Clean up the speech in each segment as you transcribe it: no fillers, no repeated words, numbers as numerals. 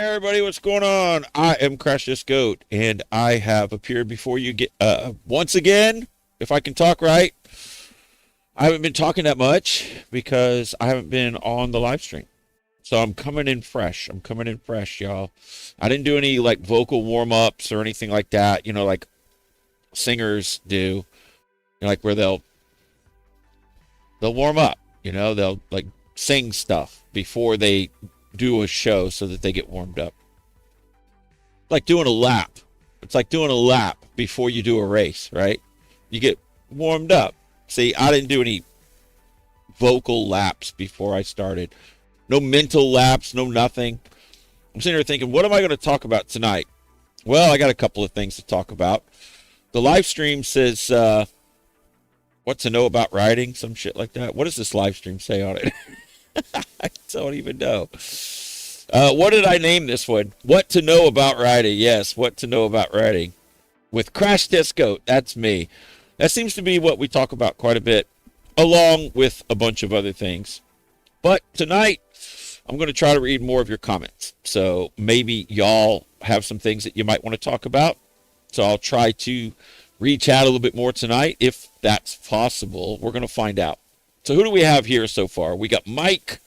Hey everybody, what's going on? I am Crash This Goat, and I have appeared before you get once again. If I can talk right, I haven't been talking that much because I haven't been on the live stream. So I'm coming in fresh. I'm coming in fresh, y'all. I didn't do any like vocal warm ups or anything like that. You know, like singers do. You know, like where they'll warm up. You know, they'll like sing stuff before they do a show so that they get warmed up. Like doing a lap. It's like doing a lap before you do a race, right? You get warmed up. See, I didn't do any vocal laps before I started. No mental laps, no nothing. I'm sitting here thinking, what am I going to talk about tonight? Well, I got a couple of things to talk about. The live stream says, what to know about riding, some shit like that. What does this live stream say on it? I don't even know. What did I name this one? What to know about riding. Yes, what to know about riding. With Crash This Goat, that's me. That seems to be what we talk about quite a bit, along with a bunch of other things. But tonight, I'm going to try to read more of your comments. So maybe y'all have some things that you might want to talk about. So I'll try to reach out a little bit more tonight, if that's possible. We're going to find out. So who do we have here so far? We got Mike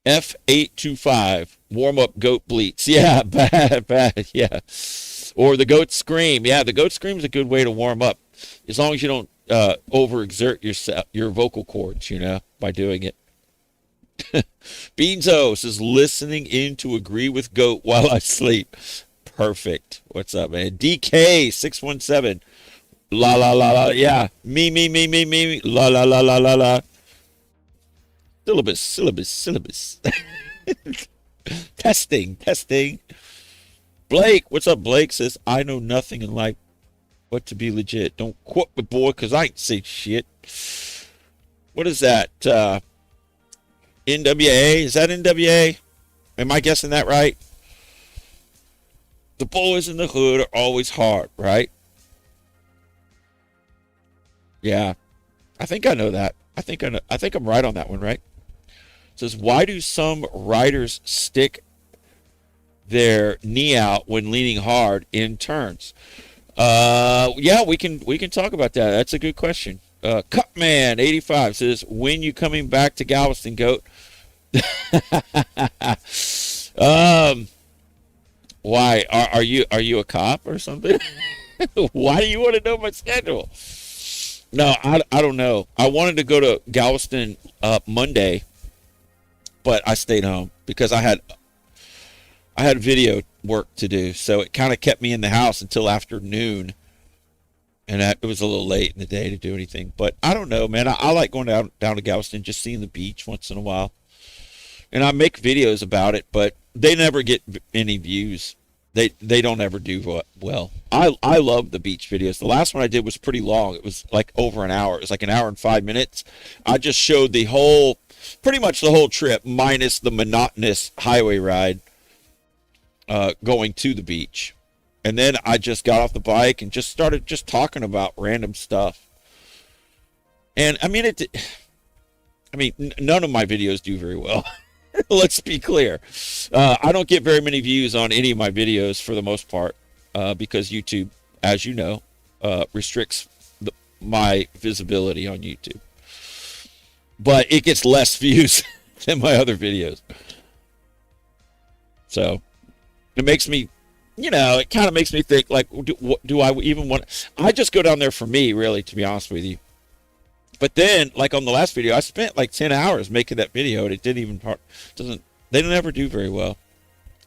F825, warm up goat bleats. Yeah, bad, yeah. Or the goat scream. Yeah, the goat scream is a good way to warm up, as long as you don't overexert your vocal cords, you know, by doing it. Beanzo says, listening in to agree with goat while I sleep. Perfect. What's up, man? DK617. La la la la. Yeah. Me. La la la la la la. Syllabus. Testing. Blake, what's up? Blake says, I know nothing in life but to be legit. Don't quote me, boy, because I ain't say shit. What is that? NWA? Is that NWA? Am I guessing that right? The boys in the hood are always hard, right? Yeah. I think I know that. I think I'm right on that one, right? It says, why do some riders stick their knee out when leaning hard in turns? Yeah, we can talk about that. That's a good question. Cupman85 says, when you coming back to Galveston, Goat? Why are you a cop or something? Why do you want to know my schedule? No, I don't know. I wanted to go to Galveston Monday, but I stayed home because I had video work to do, so it kind of kept me in the house until afternoon, and it was a little late in the day to do anything. But I don't know, man. I like going down to Galveston, just seeing the beach once in a while, and I make videos about it, but they never get any views. They don't ever do well. I love the beach videos. The last one I did was pretty long. It was like over an hour. It was like an hour and 5 minutes. I just showed pretty much the whole trip, minus the monotonous highway ride going to the beach. And then I just got off the bike and just started just talking about random stuff. And I mean, none of my videos do very well. Let's be clear. I don't get very many views on any of my videos for the most part because YouTube, as you know, restricts my visibility on YouTube. But it gets less views than my other videos. So it makes me, it kind of makes me think, like, do I even want... I just go down there for me, really, to be honest with you. But then, like on the last video, I spent like 10 hours making that video, and it they don't ever do very well.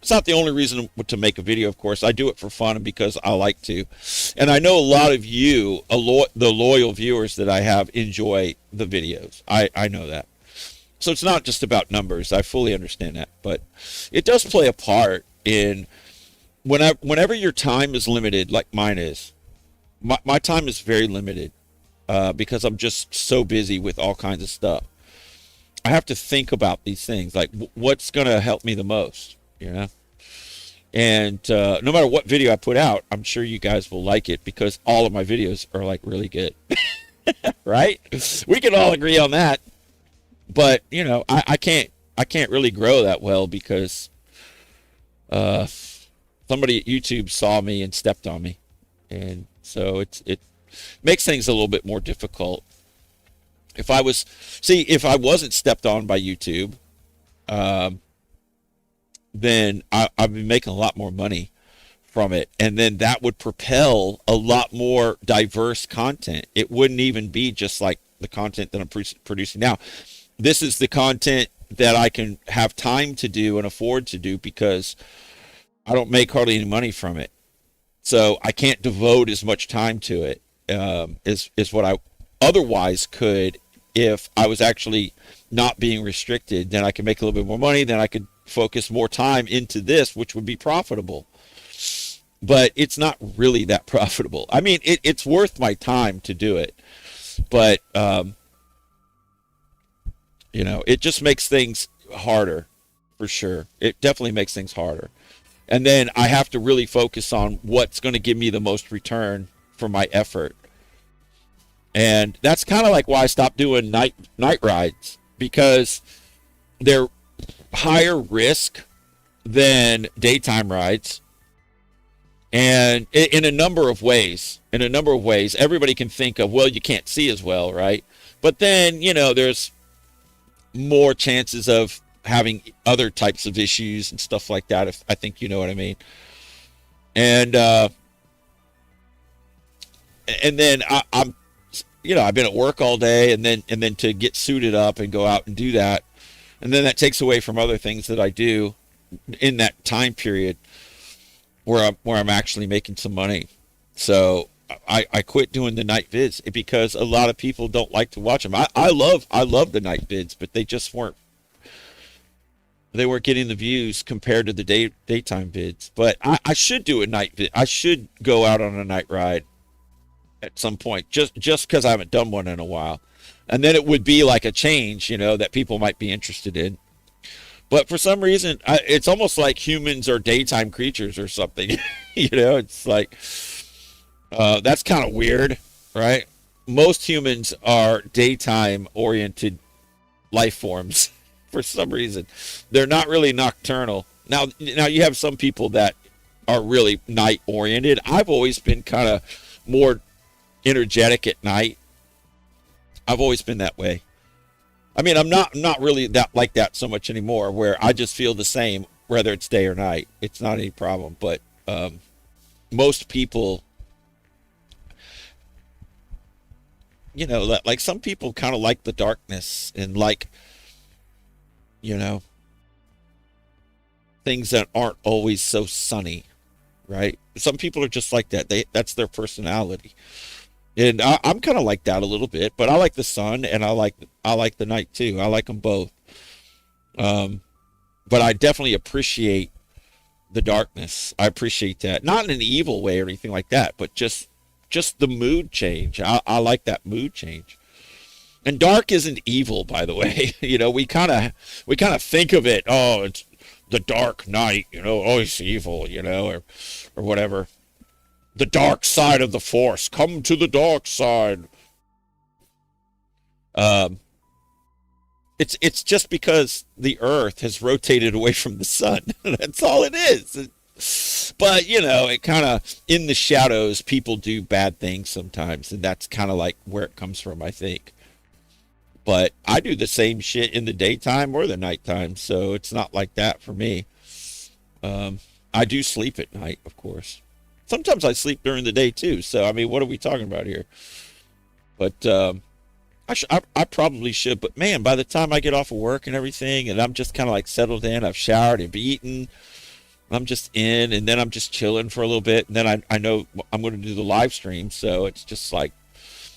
It's not the only reason to make a video, of course. I do it for fun and because I like to. And I know a lot of you, the loyal viewers that I have, enjoy the videos. I know that. So it's not just about numbers. I fully understand that. But it does play a part in whenever your time is limited, like mine is. My time is very limited. Because I'm just so busy with all kinds of stuff. I have to think about these things, like what's going to help me the most, And no matter what video I put out, I'm sure you guys will like it because all of my videos are like really good, right? We can all agree on that. But I can't really grow that well because uh, somebody at YouTube saw me and stepped on me, and so it makes things a little bit more difficult. If I wasn't stepped on by YouTube, um, then I'd be making a lot more money from it, and then that would propel a lot more diverse content. It wouldn't even be just like the content that I'm producing now. This is the content that I can have time to do and afford to do because I don't make hardly any money from it. So I can't devote as much time to it as what I otherwise could if I was actually not being restricted. Then I could make a little bit more money. Then I could focus more time into this, which would be profitable. But it's not really that profitable. I mean, it's worth my time to do it, but it just makes things harder for sure. It definitely makes things harder. And then I have to really focus on what's going to give me the most return for my effort. And that's kind of like why I stopped doing night rides, because they're higher risk than daytime rides. And in a number of ways, everybody can think of, well, you can't see as well, right? But then, there's more chances of having other types of issues and stuff like that, if I think you know what I mean. And then I've been at work all day, and then to get suited up and go out and do that, and then that takes away from other things that I do in that time period where I'm actually making some money. So I quit doing the night vids because a lot of people don't like to watch them. I love the night vids, but they weren't getting the views compared to the daytime vids. But I should do a night vid. I should go out on a night ride at some point, just because I haven't done one in a while, and then it would be like a change, that people might be interested in. But for some reason, it's almost like humans are daytime creatures or something. It's like that's kind of weird, right? Most humans are daytime oriented life forms. For some reason, they're not really nocturnal. Now you have some people that are really night oriented. I've always been kind of more energetic at night. I've always been that way. I mean, I'm not really that like that so much anymore, where I just feel the same whether it's day or night. It's not any problem. But most people, like some people kind of like the darkness and like, things that aren't always so sunny, right? Some people are just like that. That's their personality. And I'm kind of like that a little bit, but I like the sun and I like the night too. I like them both. But I definitely appreciate the darkness. I appreciate that, not in an evil way or anything like that, but just the mood change. I like that mood change. And dark isn't evil, by the way. We kind of think of it. Oh, it's the dark night. Oh, it's evil. Or whatever. The dark side of the force. Come to the dark side. It's just because the Earth has rotated away from the sun. That's all it is. But it kind of, in the shadows, people do bad things sometimes, and that's kind of like where it comes from, I think. But I do the same shit in the daytime or the nighttime, so it's not like that for me. I do sleep at night, of course. Sometimes I sleep during the day too. So I mean, what are we talking about here? But I probably should. But man, by the time I get off of work and everything, and I'm just kind of like settled in, I've showered, I've eaten, I'm just in, and then I'm just chilling for a little bit, and then I know I'm going to do the live stream. So it's just like,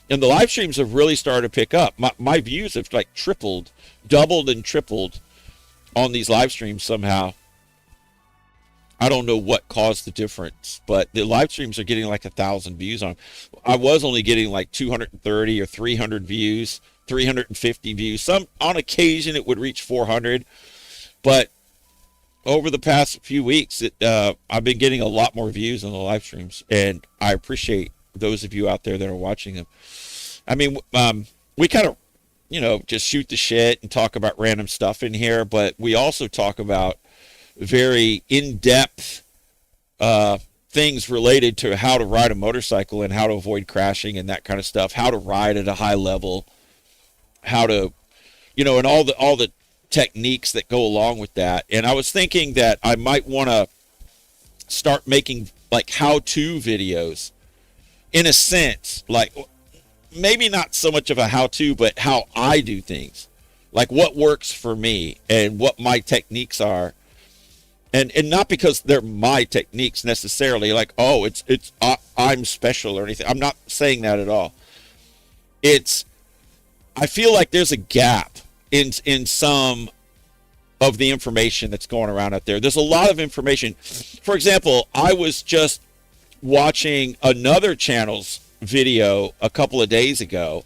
and the live streams have really started to pick up. My views have like doubled and tripled on these live streams somehow. I don't know what caused the difference, but the live streams are getting like 1,000 views on. I was only getting like 230 or 300 views, 350 views. Some on occasion it would reach 400, but over the past few weeks, I've been getting a lot more views on the live streams, and I appreciate those of you out there that are watching them. I mean, we kind of, just shoot the shit and talk about random stuff in here, but we also talk about very in-depth things related to how to ride a motorcycle and how to avoid crashing and that kind of stuff, how to ride at a high level, how to, and all the techniques that go along with that. And I was thinking that I might want to start making like how-to videos in a sense, like maybe not so much of a how-to, but how I do things, like what works for me and what my techniques are. And not because they're my techniques necessarily, like, oh, I'm special or anything. I'm not saying that at all. I feel like there's a gap in some of the information that's going around out there. There's a lot of information. For example, I was just watching another channel's video a couple of days ago,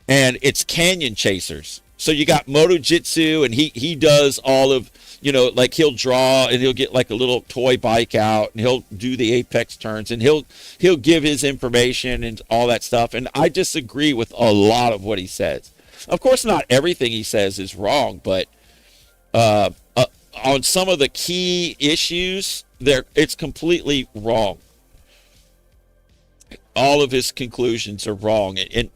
and it's Canyon Chasers. So you got Moto Jitsu, and he does all of, like he'll draw and he'll get like a little toy bike out and he'll do the apex turns and he'll give his information and all that stuff. And I disagree with a lot of what he says. Of course, not everything he says is wrong, but on some of the key issues, it's completely wrong. All of his conclusions are wrong, and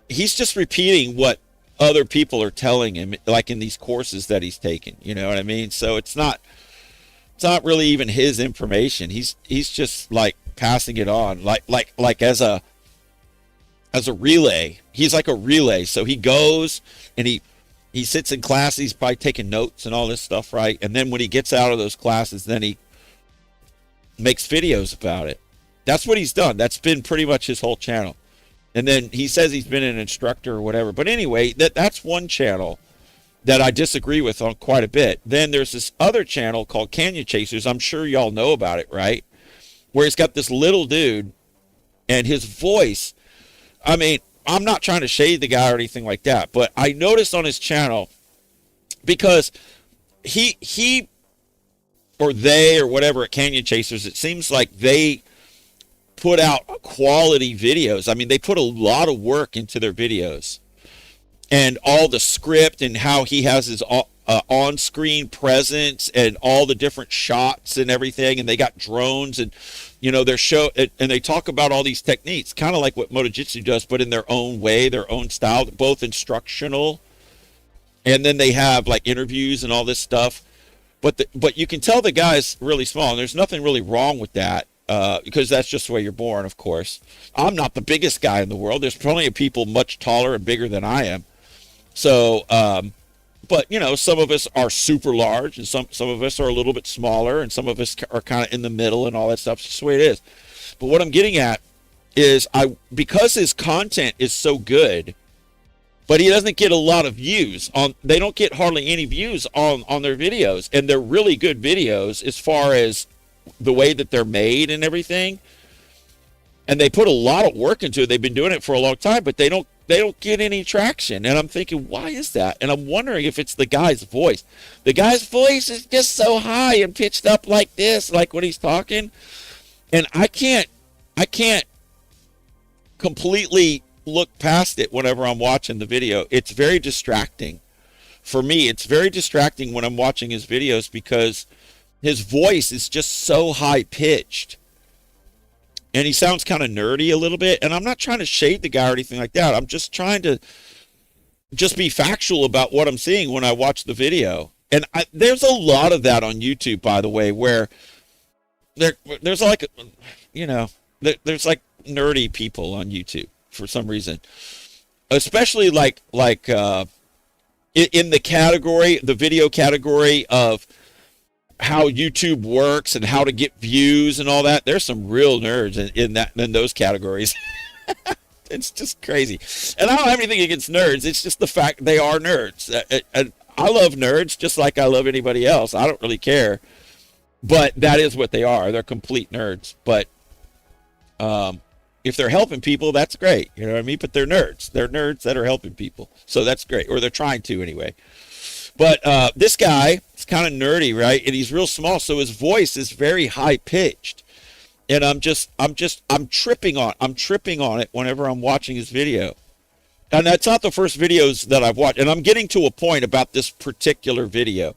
he's just repeating what other people are telling him, like in these courses that he's taken. You know what I mean? So it's not really even his information. He's just like passing it on, like as a relay. He's like a relay. So he goes and he sits in class. He's probably taking notes and all this stuff, right? And then when he gets out of those classes, then he makes videos about it. That's what he's done. That's been pretty much his whole channel. And then he says he's been an instructor or whatever. But anyway, that's one channel that I disagree with on quite a bit. Then there's this other channel called Canyon Chasers. I'm sure y'all know about it, right? Where he's got this little dude, and his voice, I mean, I'm not trying to shade the guy or anything like that, but I noticed on his channel, because he or they or whatever at Canyon Chasers, it seems like they put out quality videos. I mean, they put a lot of work into their videos, and all the script and how he has his on-screen presence and all the different shots and everything. And they got drones, and their show, and they talk about all these techniques, kind of like what Moto Jitsu does, but in their own way, their own style, both instructional, and then they have like interviews and all this stuff. But you can tell the guy's really small, and there's nothing really wrong with that. Because that's just the way you're born, of course. I'm not the biggest guy in the world. There's plenty of people much taller and bigger than I am. So, but some of us are super large, and some of us are a little bit smaller, and some of us are kind of in the middle and all that stuff. It's just the way it is. But what I'm getting at is because his content is so good, but he doesn't get a lot of views they don't get hardly any views on their videos, and they're really good videos as far as the way that they're made and everything, and they put a lot of work into it. They've been doing it for a long time, but they don't get any traction. And I'm thinking, why is that? And I'm wondering if it's the guy's voice. The guy's voice is just so high and pitched up like this, like when he's talking, and I can't completely look past it whenever I'm watching the video. It's very distracting for me. It's very distracting when I'm watching his videos, because his voice is just so high pitched, and he sounds kind of nerdy a little bit. And I'm not trying to shade the guy or anything like that. I'm just trying to just be factual about what I'm seeing when I watch the video. And there's a lot of that on YouTube, by the way, where there's like, there's like nerdy people on YouTube for some reason, especially like in the video category of how YouTube works and how to get views and all that. There's some real nerds in those categories. It's just crazy. And I don't have anything against nerds. It's just the fact they are nerds. And I love nerds just like I love anybody else. I don't really care. But that is what they are. They're complete nerds. But if they're helping people, that's great. You know what I mean? But they're nerds. They're nerds that are helping people. So that's great. Or they're trying to anyway. But this guy is kind of nerdy, right? And he's real small, so his voice is very high pitched. And I'm tripping on it whenever I'm watching his video. And that's not the first videos that I've watched. And I'm getting to a point about this particular video,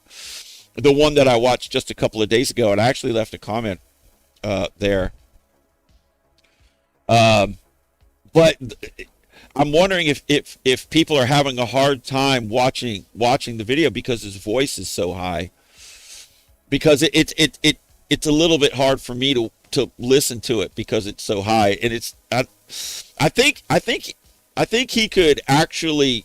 the one that I watched just a couple of days ago, and I actually left a comment there. But I'm wondering if people are having a hard time watching the video because his voice is so high. Because it's a little bit hard for me to listen to it because it's so high, and I think he could actually,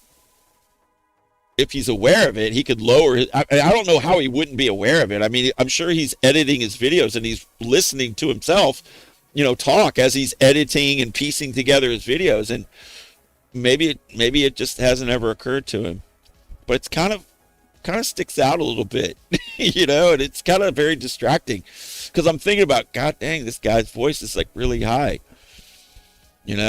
if he's aware of it, he could lower his, I don't know how he wouldn't be aware of it. I mean, I'm sure he's editing his videos and he's listening to himself, talk as he's editing and piecing together his videos, and maybe it just hasn't ever occurred to him. But it's kind of sticks out a little bit, and it's kind of very distracting because I'm thinking about, God dang, this guy's voice is like really high, and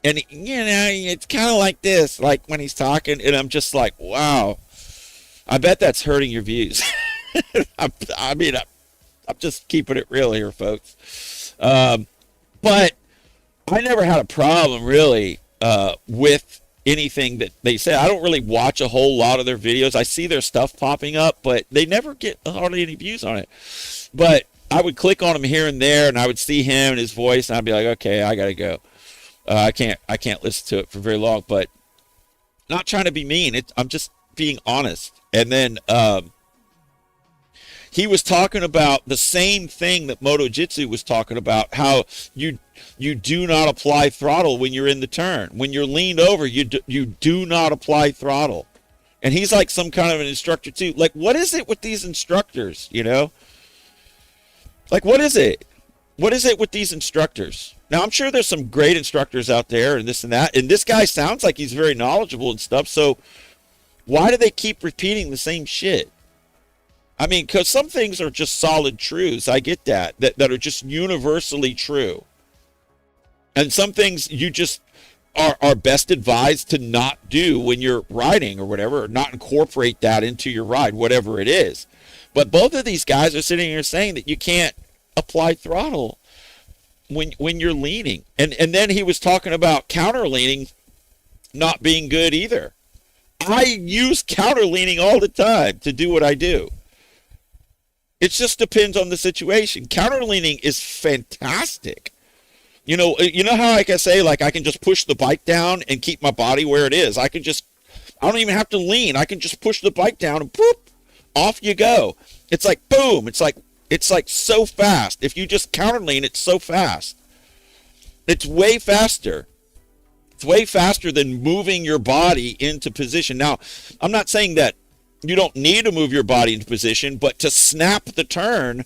it's kind of like this, like when he's talking, and I'm just like, wow, I bet that's hurting your views. I'm just keeping it real here, folks. But I never had a problem really with anything that they say. I don't really watch a whole lot of their videos. I see their stuff popping up, but they never get hardly any views on it. But I would click on him here and there, and I would see him and his voice, and I'd be like, okay, I gotta go. I can't listen to it for very long. But not trying to be mean. I'm just being honest. And then he was talking about the same thing that Moto Jitsu was talking about, how you do not apply throttle when you're in the turn. When you're leaned over, you do not apply throttle. And he's like some kind of an instructor too. Like, what is it with these instructors, Like, what is it? What is it with these instructors? Now, I'm sure there's some great instructors out there and this and that. And this guy sounds like he's very knowledgeable and stuff. So why do they keep repeating the same shit? I mean, because some things are just solid truths. I get that are just universally true. And some things you just are best advised to not do when you're riding or whatever, or not incorporate that into your ride, whatever it is. But both of these guys are sitting here saying that you can't apply throttle when you're leaning. And then he was talking about counter leaning not being good either. I use counter leaning all the time to do what I do. It just depends on the situation. Counter leaning is fantastic. You know how, like I say, like I can just push the bike down and keep my body where it is. I don't even have to lean. I can just push the bike down and boop, off you go. It's like boom. It's like so fast. If you just counter lean, it's so fast. It's way faster. It's way faster than moving your body into position. Now, I'm not saying that you don't need to move your body into position, but to snap the turn,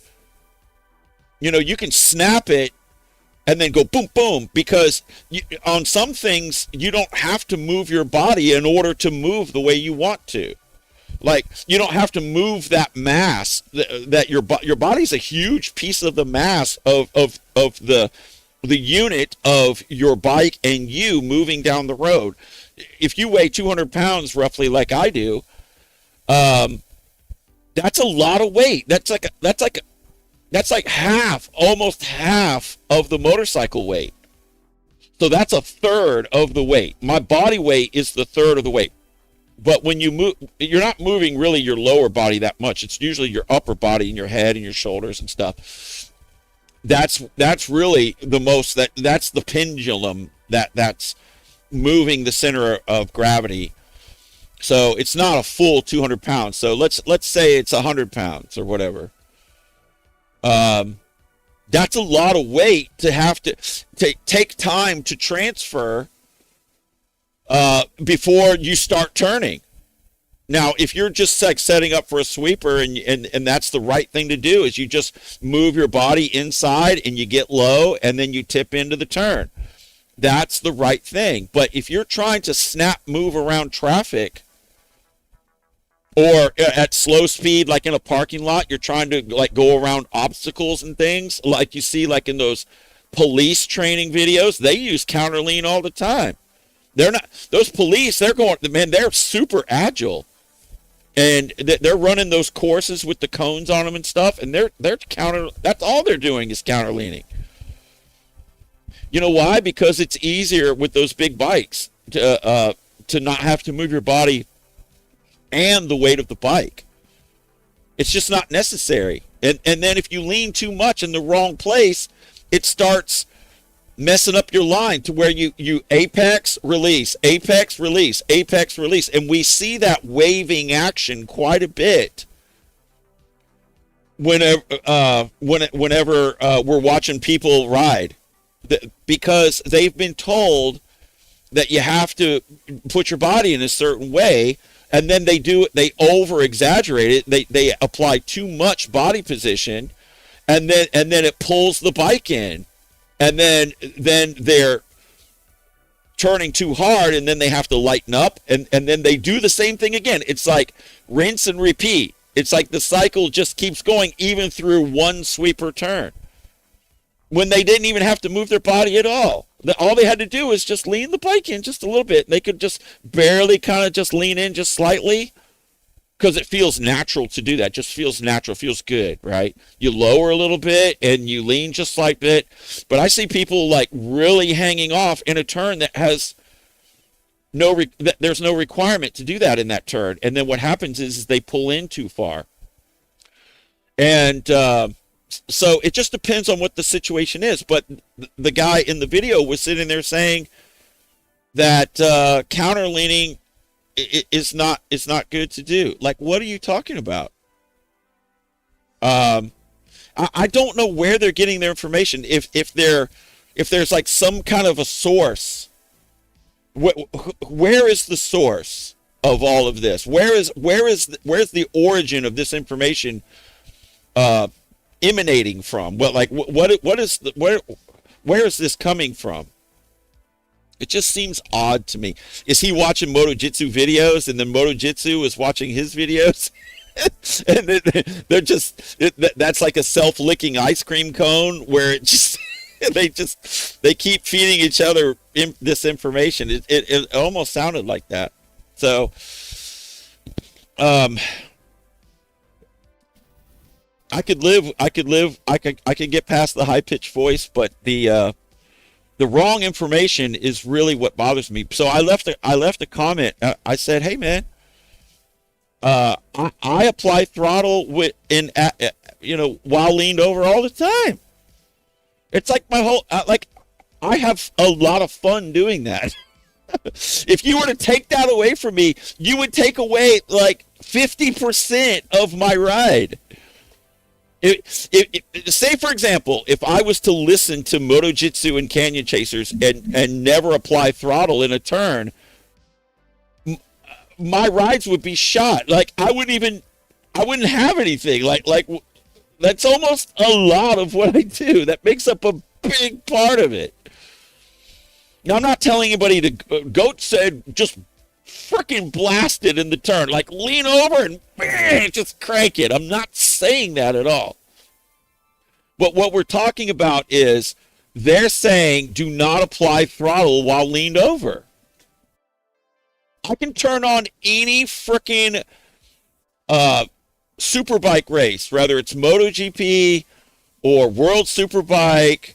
you can snap it and then go boom, boom, because on some things, you don't have to move your body in order to move the way you want to. Like, you don't have to move that mass, that your body's a huge piece of the mass of the unit of your bike and you moving down the road. If you weigh 200 pounds roughly like I do, that's a lot of weight. That's like half, almost half of the motorcycle weight. So that's a third of the weight. My body weight is the third of the weight. But when you move, you're not moving really your lower body that much. It's usually your upper body and your head and your shoulders and stuff. That's really the most, that's the pendulum that's moving the center of gravity. So it's not a full 200 pounds. So let's say it's 100 pounds or whatever. That's a lot of weight to have to take time to transfer before you start turning. Now, if you're just like setting up for a sweeper and that's the right thing to do, is you just move your body inside and you get low and then you tip into the turn. That's the right thing. But if you're trying to snap move around traffic, or at slow speed, like in a parking lot, you're trying to like go around obstacles and things, like you see like in those police training videos, they use counter lean all the time. They're not, those police, they're super agile. And they're running those courses with the cones on them and stuff, and they're counter, that's all they're doing is counter leaning. You know why? Because it's easier with those big bikes to not have to move your body and the weight of the bike. It's just not necessary. And then if you lean too much in the wrong place, it starts messing up your line to where you apex, release, apex, release, apex, release. And we see that waving action quite a bit whenever we're watching people ride, because they've been told that you have to put your body in a certain way, and then they over exaggerate it. They apply too much body position, and then it pulls the bike in, and then they're turning too hard, and then they have to lighten up, and then they do the same thing again. It's like rinse and repeat. It's like the cycle just keeps going even through one sweeper turn, when they didn't even have to move their body at all. All they had to do was just lean the bike in just a little bit. They could just barely kind of just lean in just slightly, because it feels natural to do that. Just feels natural, feels good, right? You lower a little bit and you lean just like that. But I see people like really hanging off in a turn that has there's no requirement to do that in that turn. And then what happens is they pull in too far. And so it just depends on what the situation is. But the guy in the video was sitting there saying that counter leaning is not good to do. Like, what are you talking about? I don't know where they're getting their information. If there's like some kind of a source, where is the source of all of this? Where's the origin of this information emanating from? Well, like where is this coming from? It just seems odd to me. Is he watching Moto-Jitsu videos, and then Moto-Jitsu is watching his videos? And they're just that's like a self-licking ice cream cone where it just they keep feeding each other this information. It almost sounded like that. So I could get past the high-pitched voice, but the wrong information is really what bothers me. So I left a comment. I said, "Hey man, I apply throttle while leaned over all the time. It's like my whole I have a lot of fun doing that. If you were to take that away from me, you would take away like 50% of my ride." Say, for example, if I was to listen to Moto-Jitsu and Canyon Chasers and never apply throttle in a turn, my rides would be shot. Like, I wouldn't have anything. Like that's almost a lot of what I do. That makes up a big part of it. Now, I'm not telling anybody to, Goat said, just freaking blast it in the turn. Like, lean over and just crank it. I'm not saying that at all. But what we're talking about is they're saying do not apply throttle while leaned over. I can turn on any freaking superbike race, whether it's MotoGP or World Superbike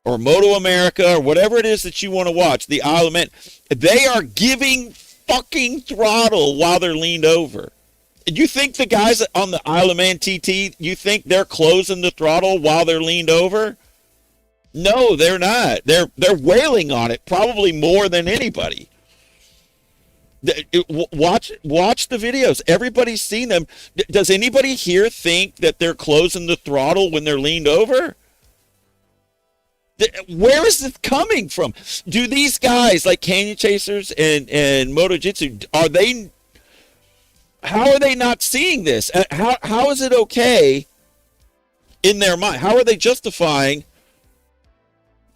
or Moto America or whatever it is that you want to watch, the Isle of Man. They are giving fucking throttle while they're leaned over. You think the guys on the Isle of Man TT, you think they're closing the throttle while they're leaned over? No, they're not. They're wailing on it, probably more than anybody. Watch the videos. Everybody's seen them. Does anybody here think that they're closing the throttle when they're leaned over? Where is this coming from? Do these guys like Canyon Chasers and Moto-Jitsu, how are they not seeing this? How is it okay in their mind? How are they justifying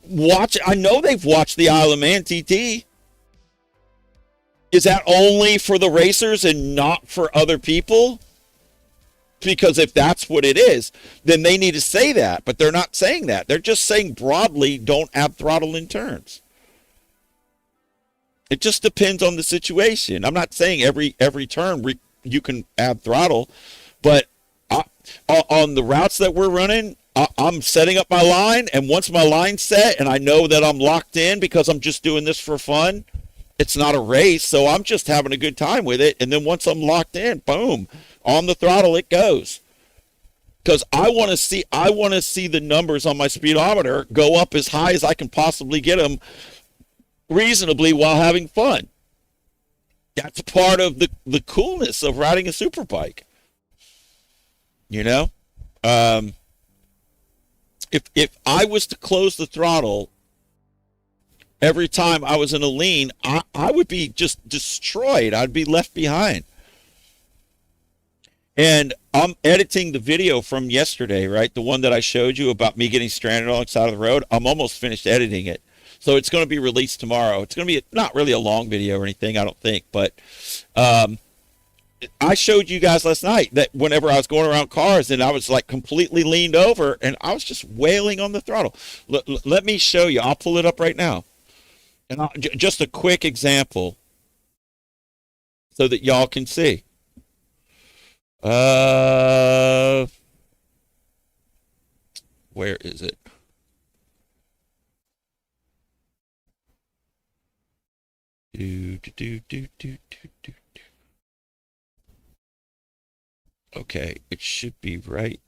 I know they've watched the Isle of Man TT. Is that only for the racers and not for other people? Because if that's what it is, then they need to say that. But they're not saying that. They're just saying broadly, don't add throttle in turns. It just depends on the situation. I'm not saying every turn you can add throttle, but on the routes that we're running, I'm setting up my line, and once my line's set and I know that I'm locked in because I'm just doing this for fun, it's not a race, so I'm just having a good time with it. And then once I'm locked in, boom, on the throttle it goes. Because I want to see the numbers on my speedometer go up as high as I can possibly get them reasonably while having fun. That's part of the coolness of riding a super bike. You know, if I was to close the throttle every time I was in a lean, I would be just destroyed. I'd be left behind. And I'm editing the video from yesterday, right? The one that I showed you about me getting stranded on the side of the road. I'm almost finished editing it. So it's going to be released tomorrow. It's going to be not really a long video or anything, I don't think. But I showed you guys last night that whenever I was going around cars and I was like completely leaned over and I was just wailing on the throttle. Let me show you. I'll pull it up right now. And just a quick example so that y'all can see. Where is it? Okay, it should be right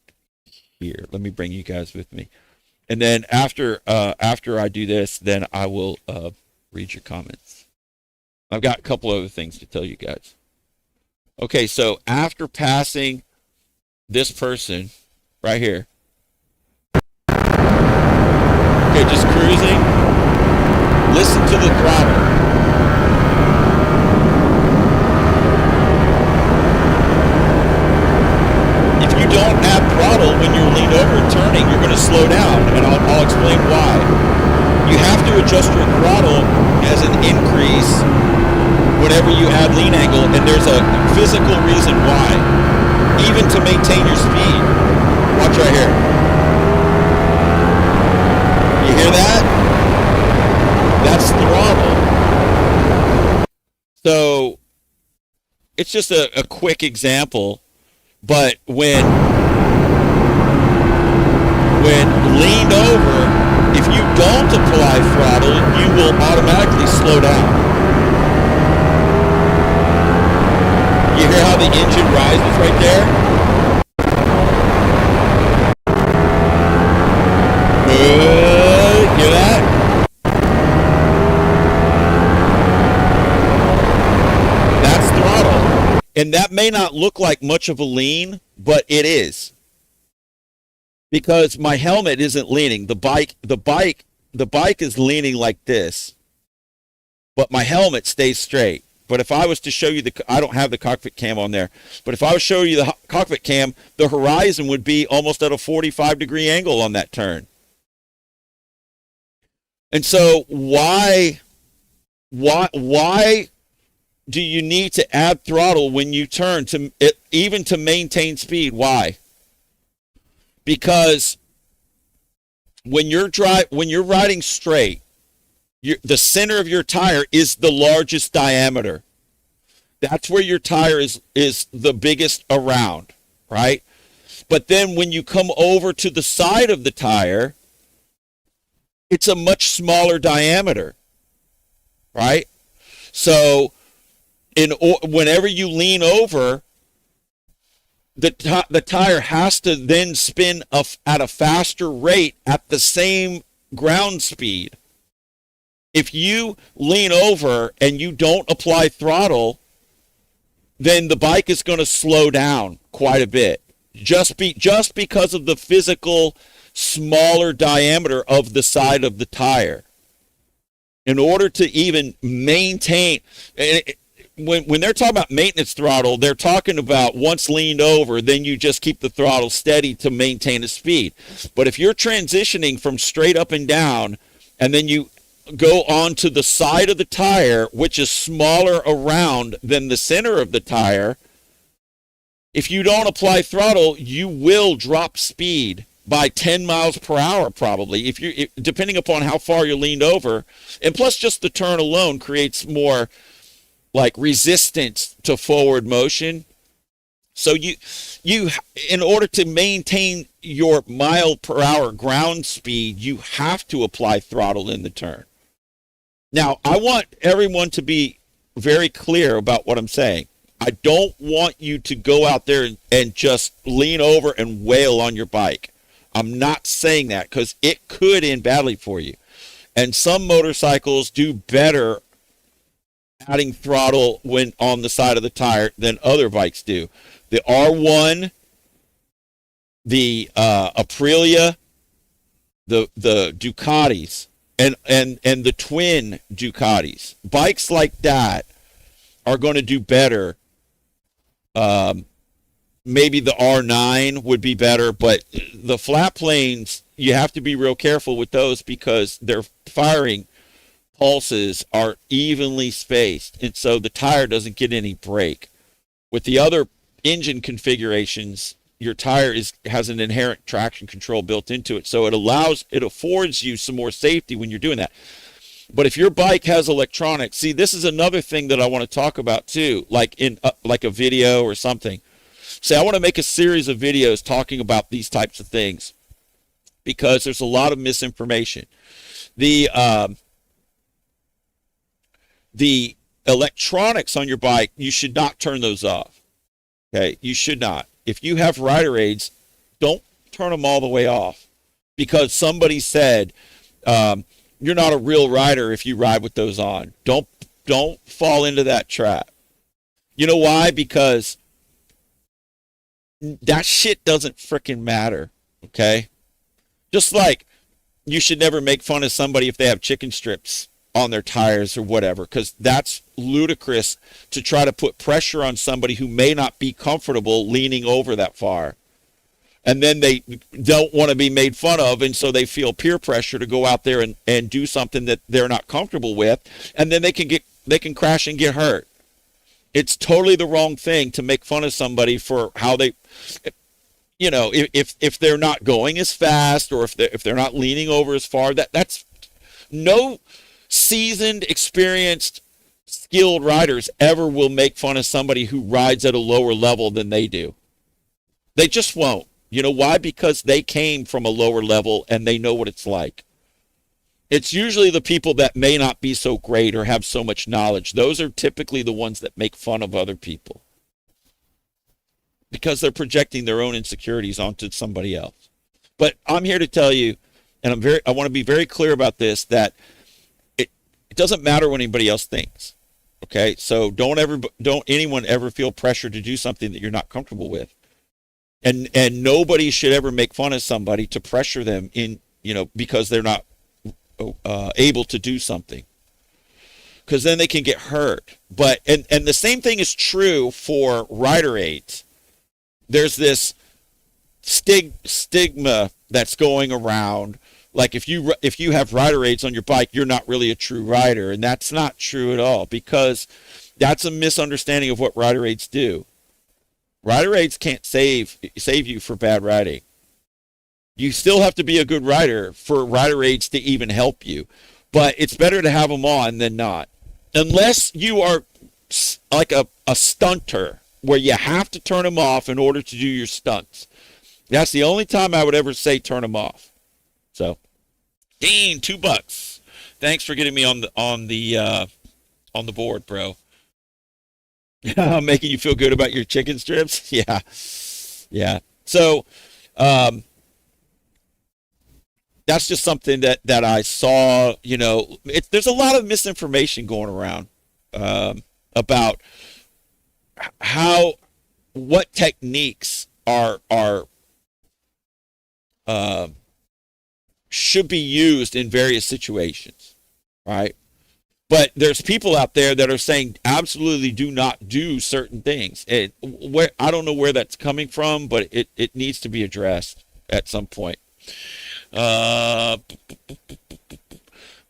here. Let me bring you guys with me. And then after I do this, then I will read your comments. I've got a couple other things to tell you guys. Okay, so after passing this person right here, okay, just cruising, listen to the throttle. If you don't add throttle when you're leaned over and turning, you're going to slow down, and I'll explain why. You have to adjust your throttle as an increase whenever you add lean angle, and there's a physical reason why. Even to maintain your speed. Watch right here. You hear that? That's throttle. So it's just a quick example, but when leaned over, if you don't apply throttle, you will automatically slow down. You hear how the engine rises right there? Hear that? That's throttle. And that may not look like much of a lean, but it is. Because my helmet isn't leaning. The bike is leaning like this. But my helmet stays straight. But if I was to show you I don't have the cockpit cam on there, but if I was to show you the cockpit cam, the horizon would be almost at a 45-degree angle on that turn. And so why do you need to add throttle when you turn even to maintain speed? Why? Because when you're riding straight, the center of your tire is the largest diameter. That's where your tire is the biggest around, right? But then when you come over to the side of the tire, it's a much smaller diameter, right? So whenever you lean over, the tire has to then spin at a faster rate at the same ground speed. If you lean over and you don't apply throttle, then the bike is going to slow down quite a bit. Just because of the physical smaller diameter of the side of the tire. In order to even maintain, when they're talking about maintenance throttle, they're talking about once leaned over, then you just keep the throttle steady to maintain a speed. But if you're transitioning from straight up and down, and then you go onto the side of the tire, which is smaller around than the center of the tire, if you don't apply throttle, you will drop speed by 10 miles per hour probably, depending upon how far you're leaned over. And plus just the turn alone creates more like resistance to forward motion. So you in order to maintain your mile per hour ground speed, you have to apply throttle in the turn. Now, I want everyone to be very clear about what I'm saying. I don't want you to go out there and just lean over and wail on your bike. I'm not saying that because it could end badly for you. And some motorcycles do better adding throttle when on the side of the tire than other bikes do. The R1, the Aprilia, the Ducatis, and the twin Ducatis. Bikes like that are going to do better. Maybe the R9 would be better, but the flat planes, you have to be real careful with those because their firing pulses are evenly spaced, and so the tire doesn't get any break. With the other engine configurations, your tire has an inherent traction control built into it, so it affords you some more safety when you're doing that. But if your bike has electronics, see, this is another thing that I want to talk about too, like in like a video or something. Say, I want to make a series of videos talking about these types of things because there's a lot of misinformation. The electronics on your bike, you should not turn those off. Okay, you should not. If you have rider aids, don't turn them all the way off because somebody said you're not a real rider if you ride with those on. Don't fall into that trap. You know why? Because that shit doesn't frickin' matter. Okay, just like you should never make fun of somebody if they have chicken strips on their tires or whatever, because that's ludicrous to try to put pressure on somebody who may not be comfortable leaning over that far. And then they don't want to be made fun of, and so they feel peer pressure to go out there and do something that they're not comfortable with, and then they can crash and get hurt. It's totally the wrong thing to make fun of somebody for how they, you know, if they're not going as fast or if they're not leaning over as far. That's no seasoned, experienced, skilled riders ever will make fun of somebody who rides at a lower level than they do. They just won't. You know why? Because they came from a lower level and they know what it's like. It's usually the people that may not be so great or have so much knowledge. Those are typically the ones that make fun of other people because they're projecting their own insecurities onto somebody else. But I'm here to tell you, and I want to be very clear about this, that it doesn't matter what anybody else thinks. Okay? So don't anyone ever feel pressure to do something that you're not comfortable with. And nobody should ever make fun of somebody to pressure them in, because they're not able to do something, because then they can get hurt. But and the same thing is true for rider aids. There's this stigma that's going around, like if you have rider aids on your bike, you're not really a true rider, and that's not true at all, because that's a misunderstanding of what rider aids do. Rider aids can't save you for bad riding. You still have to be a good rider for rider aids to even help you. But it's better to have them on than not. Unless you are like a stunter where you have to turn them off in order to do your stunts. That's the only time I would ever say turn them off. So, Dean, $2. Thanks for getting me on the board, bro. I'm making you feel good about your chicken strips? Yeah. So, that's just something that I saw. There's a lot of misinformation going around about what techniques are should be used in various situations, right? But there's people out there that are saying absolutely do not do certain things. I don't know where that's coming from, but it needs to be addressed at some point.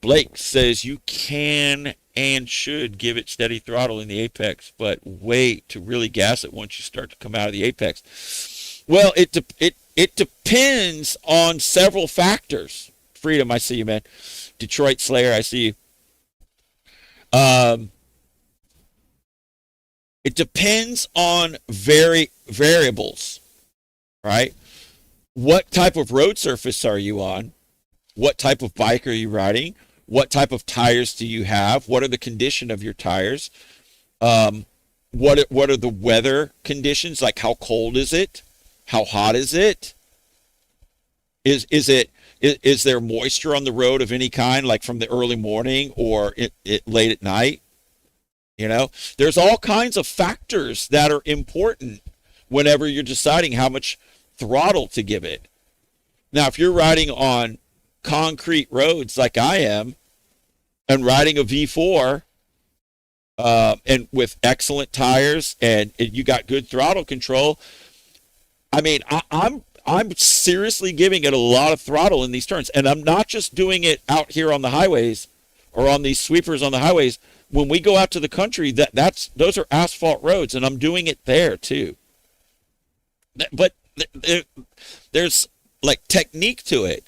Blake says you can and should give it steady throttle in the apex, but wait to really gas it once you start to come out of the apex. Well, it depends on several factors. Freedom, I see you, man. Detroit Slayer, I see you. It depends on variables, right? What type of road surface are you on? What type of bike are you riding? What type of tires do you have? What are the condition of your tires? Um, what are the weather conditions? Like how cold is it? How hot is it? Is there moisture on the road of any kind, like from the early morning or late at night? You know, there's all kinds of factors that are important whenever you're deciding how much throttle to give it. Now, if you're riding on concrete roads like I am and riding a V4 and with excellent tires and you got good throttle control, I mean, I'm seriously giving it a lot of throttle in these turns, and I'm not just doing it out here on the highways or on these sweepers on the highways. When we go out to the country, those are asphalt roads, and I'm doing it there too. But there's like technique to it.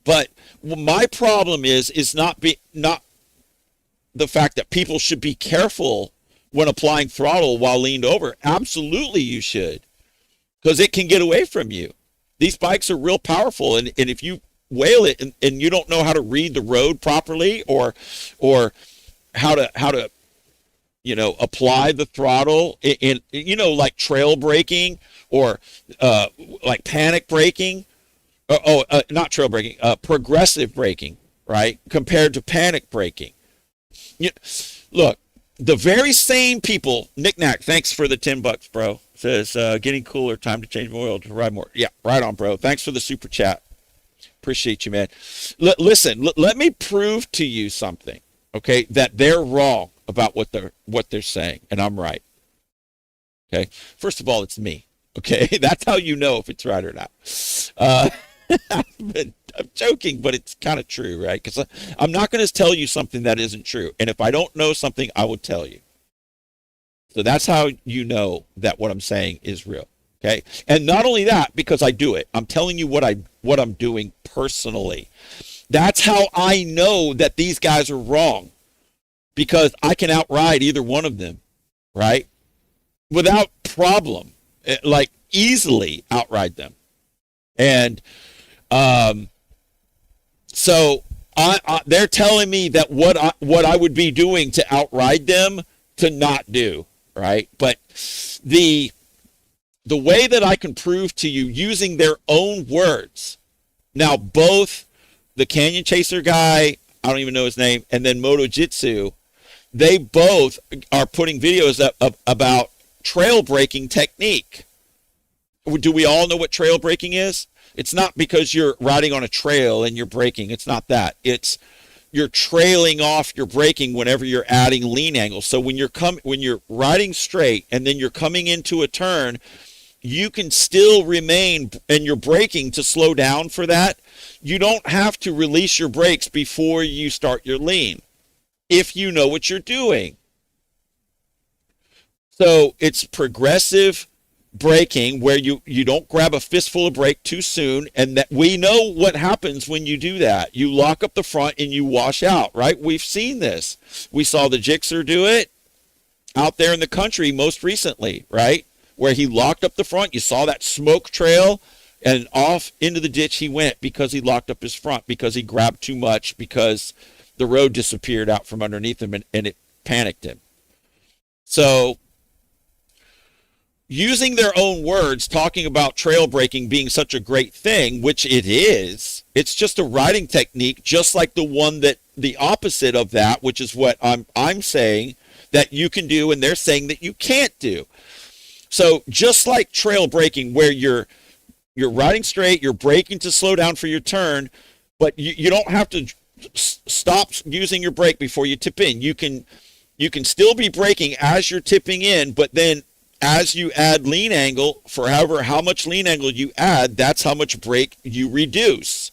But my problem is not the fact that people should be careful when applying throttle while leaned over. Absolutely, you should, because it can get away from you. These bikes are real powerful, and if you whale it and you don't know how to read the road properly or how to apply the throttle in like trail braking or like panic braking, not trail braking, progressive braking, right, compared to panic braking. Look, the very same people, Nick Knack, thanks for the $10, bro. Says, getting cooler, time to change my oil to ride more. Yeah, right on, bro. Thanks for the super chat. Appreciate you, man. Listen, let me prove to you something, okay, that they're wrong about what they're saying, and I'm right. Okay? First of all, it's me. Okay? That's how you know if it's right or not. I'm joking, but it's kind of true, right? Because I'm not going to tell you something that isn't true. And if I don't know something, I will tell you. So that's how you know that what I'm saying is real. Okay? And not only that, because I do it. I'm telling you what I'm doing personally. That's how I know that these guys are wrong. Because I can outride either one of them, right? Without problem. Like easily outride them. And so they're telling me that what I would be doing to outride them to not do, right? But the way that I can prove to you using their own words. Now, both the Canyon Chaser guy, I don't even know his name, and then Moto Jitsu, they both are putting videos up about trail braking technique. Do we all know what trail braking is? It's not because you're riding on a trail and you're braking. It's not that. It's you're trailing off your braking whenever you're adding lean angle. So when you're riding straight and then you're coming into a turn, you can still remain, and you're braking to slow down for that. You don't have to release your brakes before you start your lean if you know what you're doing. So it's progressive braking where you don't grab a fistful of brake too soon, and that we know what happens when you do that. You lock up the front and you wash out, right? We've seen this. We saw the Gixxer do it out there in the country most recently, right? Where he locked up the front. You saw that smoke trail, and off into the ditch he went because he locked up his front, because he grabbed too much, because the road disappeared out from underneath him and it panicked him. So using their own words, talking about trail braking being such a great thing, which it is, it's just a riding technique, just like the opposite of that, which is what I'm saying that you can do, and they're saying that you can't do. So just like trail braking, where you're riding straight, you're braking to slow down for your turn, but you don't have to stop using your brake before you tip in. You can still be braking as you're tipping in, but then as you add lean angle, for how much lean angle you add, that's how much brake you reduce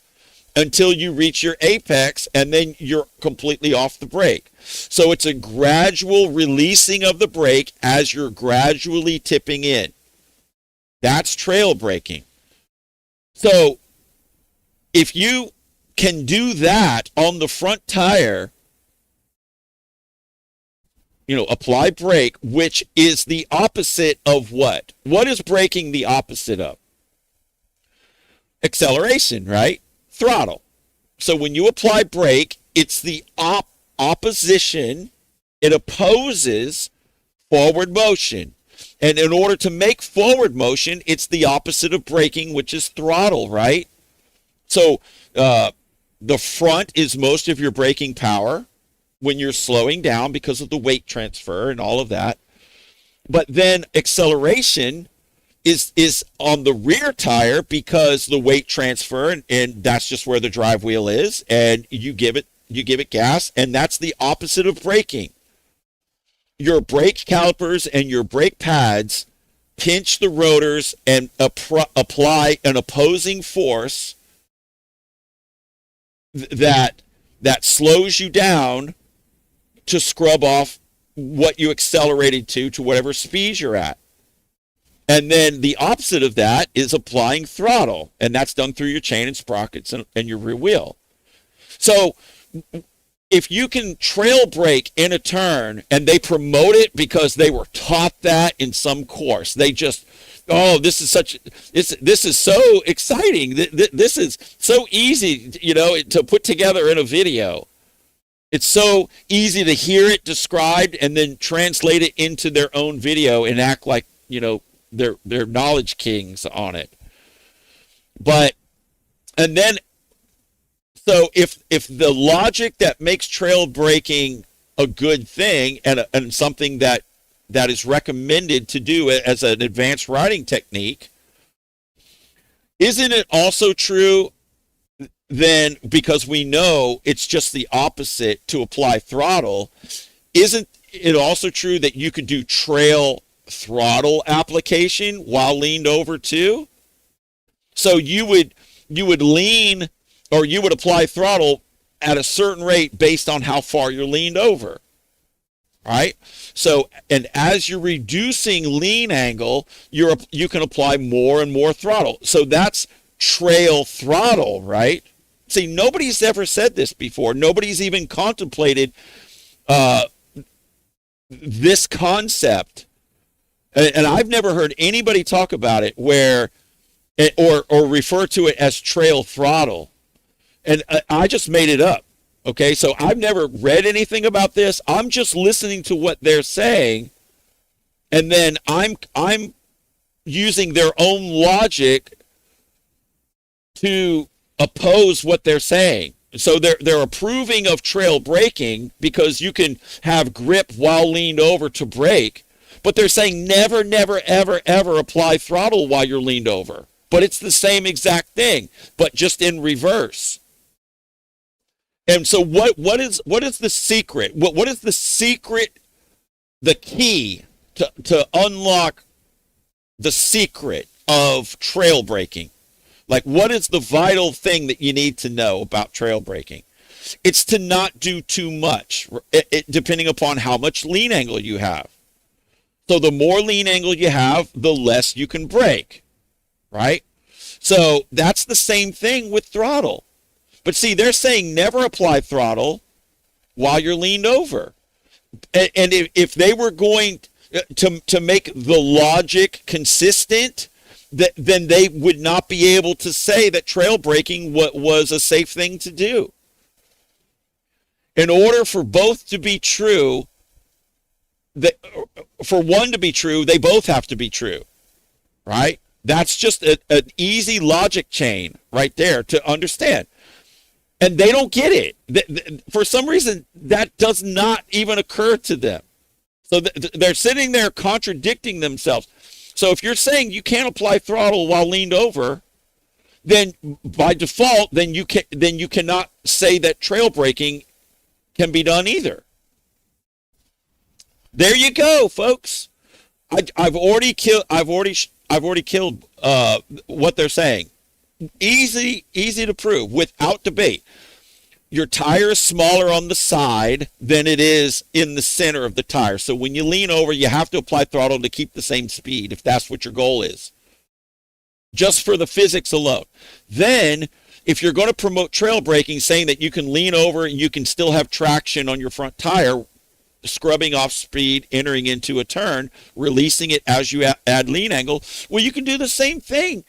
until you reach your apex, and then you're completely off the brake. So it's a gradual releasing of the brake as you're gradually tipping in. That's trail braking. So if you can do that on the front tire, apply brake, which is the opposite of what? What is braking the opposite of? Acceleration, right? Throttle. So when you apply brake, it's the opposition. It opposes forward motion. And in order to make forward motion, it's the opposite of braking, which is throttle, right? So the front is most of your braking power when you're slowing down because of the weight transfer and all of that. But then acceleration is on the rear tire because the weight transfer, and that's just where the drive wheel is, and you give it gas, and that's the opposite of braking. Your brake calipers and your brake pads pinch the rotors and apply an opposing force that slows you down to scrub off what you accelerated to whatever speed you're at. And then the opposite of that is applying throttle, and that's done through your chain and sprockets and your rear wheel. So if you can trail brake in a turn, and they promote it because they were taught that in some course, they just, this is so exciting. This is so easy, to put together in a video. It's so easy to hear it described and then translate it into their own video and act like, they're knowledge kings on it. So if the logic that makes trail braking a good thing and something that is recommended to do as an advanced riding technique, isn't it also true then, because we know it's just the opposite to apply throttle, isn't it also true that you could do trail throttle application while leaned over too? So you would lean, or you would apply throttle at a certain rate based on how far you're leaned over, right? So, and as you're reducing lean angle, you can apply more and more throttle. So that's trail throttle, right? See, nobody's ever said this before. Nobody's even contemplated this concept. And I've never heard anybody talk about it or refer to it as trail throttle. And I just made it up. Okay, so I've never read anything about this. I'm just listening to what they're saying, and then I'm using their own logic to oppose what they're saying. So they're approving of trail braking because you can have grip while leaned over to brake, but they're saying never, never, ever, ever apply throttle while you're leaned over. But it's the same exact thing, but just in reverse. And so what is the secret? What is the secret, the key to unlock the secret of trail braking? Like, what is the vital thing that you need to know about trail braking? It's to not do too much, depending upon how much lean angle you have. So the more lean angle you have, the less you can brake, right? So that's the same thing with throttle. But see, they're saying never apply throttle while you're leaned over. And if they were going to make the logic consistent, then they would not be able to say that trail braking was a safe thing to do. In order for both to be true, for one to be true, they both have to be true, right? That's just an easy logic chain right there to understand. And they don't get it. For some reason, that does not even occur to them. So they're sitting there contradicting themselves. So if you're saying you can't apply throttle while leaned over, then by default, then you cannot say that trail braking can be done either. There you go, folks. I've already killed what they're saying. Easy to prove without debate. Your tire is smaller on the side than it is in the center of the tire. So when you lean over, you have to apply throttle to keep the same speed if that's what your goal is. Just for the physics alone. Then, if you're going to promote trail braking, saying that you can lean over and you can still have traction on your front tire, scrubbing off speed, entering into a turn, releasing it as you add lean angle. Well, you can do the same thing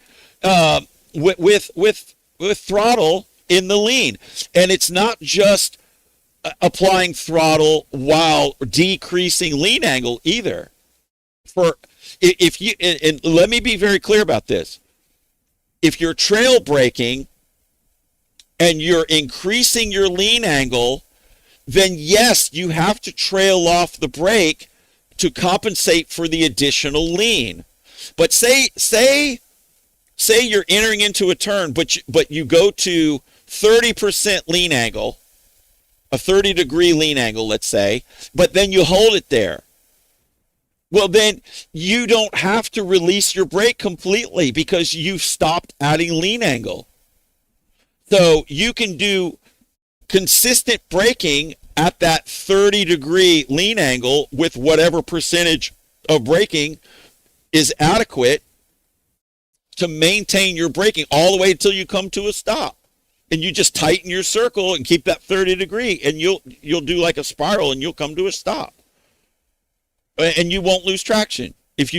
with throttle in the lean, and it's not just applying throttle while decreasing lean angle either. For if you and let me be very clear about this, if you're trail braking and you're increasing your lean angle, then yes, you have to trail off the brake to compensate for the additional lean. But say you're entering into a turn, but you go to 30% lean angle, a 30-degree lean angle, let's say, but then you hold it there. Well, then you don't have to release your brake completely because you've stopped adding lean angle. So you can do consistent braking at that 30-degree lean angle with whatever percentage of braking is adequate to maintain your braking all the way until you come to a stop. And you just tighten your circle and keep that 30-degree, and you'll do like a spiral and you'll come to a stop. And you won't lose traction if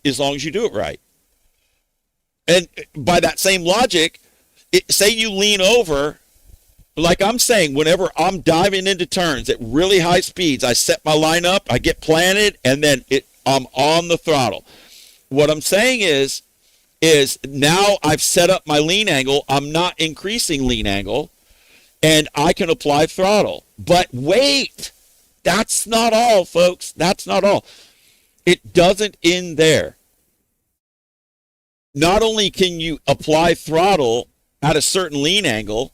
as long as you do it right. And by that same logic, say you lean over, like I'm saying, whenever I'm diving into turns at really high speeds, I set my line up, I get planted, and then I'm on the throttle. What I'm saying is now I've set up my lean angle, I'm not increasing lean angle, and I can apply throttle. But wait, that's not all, folks. That's not all. It doesn't end there. Not only can you apply throttle at a certain lean angle,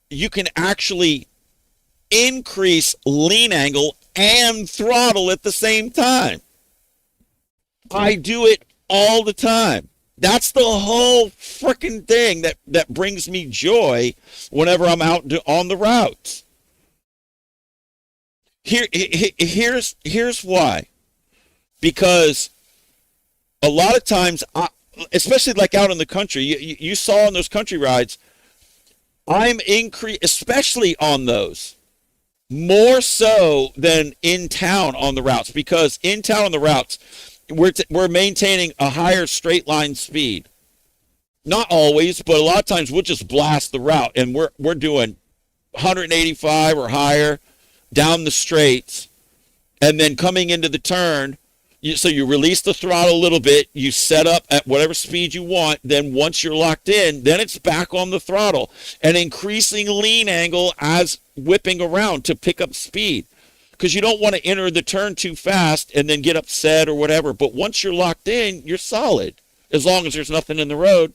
you can actually increase lean angle and throttle at the same time. I do it all the time. That's the whole freaking thing that brings me joy whenever I'm out on the routes. Here's why. Because a lot of times, especially like out in the country, you saw on those country rides, I'm especially on those, more so than in town on the routes, because in town on the routes, we're maintaining a higher straight line speed. Not always, but a lot of times we'll just blast the route, and we're doing 185 or higher down the straights, and then coming into the turn, so you release the throttle a little bit, you set up at whatever speed you want, then once you're locked in, then it's back on the throttle and increasing lean angle as whipping around to pick up speed, because you don't want to enter the turn too fast and then get upset or whatever. But once you're locked in, you're solid as long as there's nothing in the road.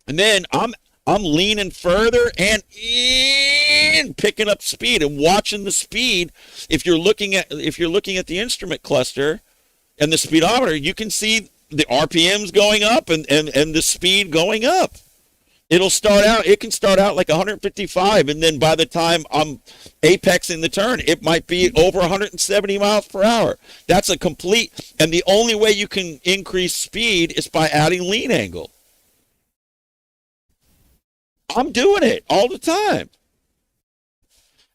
And then I'm leaning further and picking up speed and watching the speed. If you're looking at the instrument cluster and the speedometer, you can see the RPMs going up and the speed going up. It can start out like 155, and then by the time I'm apexing the turn, it might be over 170 miles per hour. That's and the only way you can increase speed is by adding lean angle. I'm doing it all the time.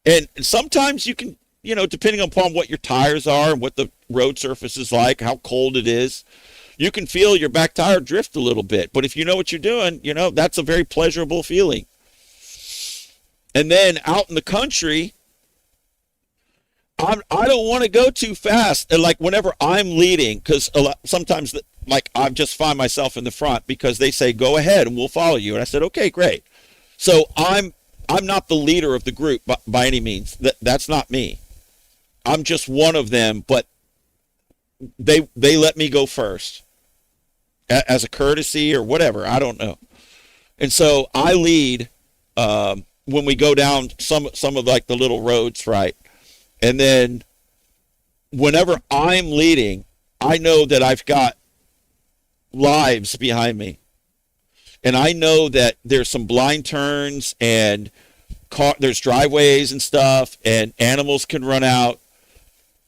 And sometimes you can, depending upon what your tires are and what the road surface is like, how cold it is, you can feel your back tire drift a little bit. But if you know what you're doing, that's a very pleasurable feeling. And then out in the country, I don't want to go too fast. And like whenever I'm leading, because sometimes I just find myself in the front because they say, go ahead and we'll follow you. And I said, okay, great. So I'm not the leader of the group by any means. That's not me. I'm just one of them, but they let me go first as a courtesy or whatever. I don't know. And so I lead when we go down some of like the little roads, right? And then whenever I'm leading, I know that I've got lives behind me. And I know that there's some blind turns and there's driveways and stuff, and animals can run out.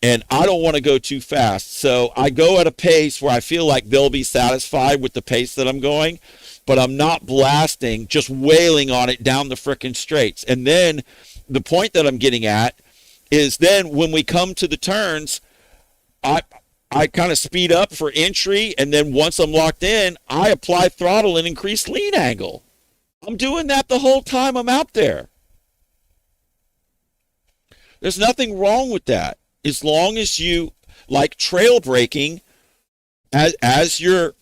And I don't want to go too fast. So I go at a pace where I feel like they'll be satisfied with the pace that I'm going, but I'm not blasting, just wailing on it down the frickin' straights. And then the point that I'm getting at is then when we come to the turns, I I kind of speed up for entry, and then once I'm locked in, I apply throttle and increase lean angle. I'm doing that the whole time I'm out there. There's nothing wrong with that, as long as you, like trail braking, as you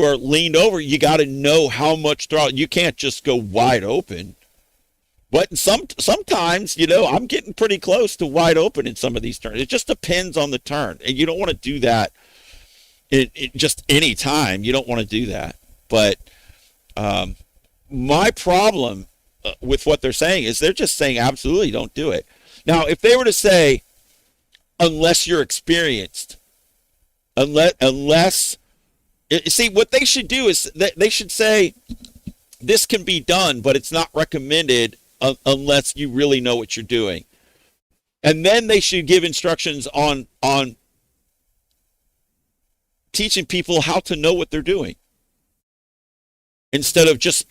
are leaned over, you got to know how much throttle. You can't just go wide open. But sometimes, I'm getting pretty close to wide open in some of these turns. It just depends on the turn, and you don't want to do that just any time. You don't want to do that. But my problem with what they're saying is they're just saying absolutely don't do it. Now, if they were to say, unless you're experienced, unless see, what they should do is they should say this can be done, but it's not recommended unless you really know what you're doing. And then they should give instructions on teaching people how to know what they're doing, instead of just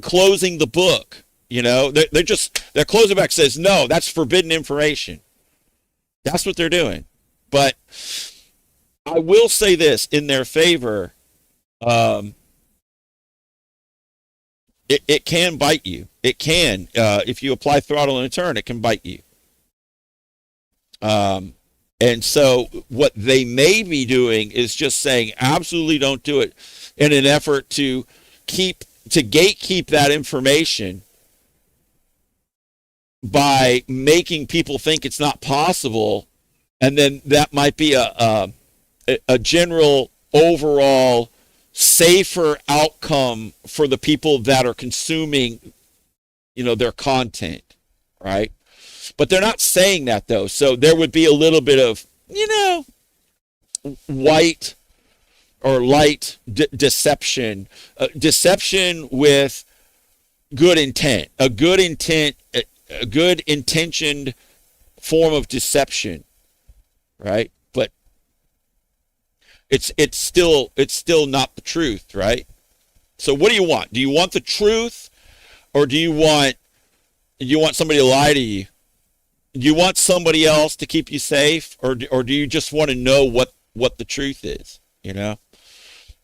closing the book. Their closing back says, no, that's forbidden information. That's what they're doing. But I will say this in their favor. It can bite you. It can. If you apply throttle in a turn, it can bite you. And so what they may be doing is just saying, absolutely don't do it, in an effort to gatekeep that information by making people think it's not possible. And then that might be a general overall safer outcome for the people that are consuming, their content, right? But they're not saying that, though. So there would be a little bit of, white or light deception, deception with good intent, a good intentioned form of deception, right? But it's still not the truth, right? So what do you want? Do you want the truth, or do you want somebody to lie to you? Do you want somebody else to keep you safe, or do you just want to know what the truth is?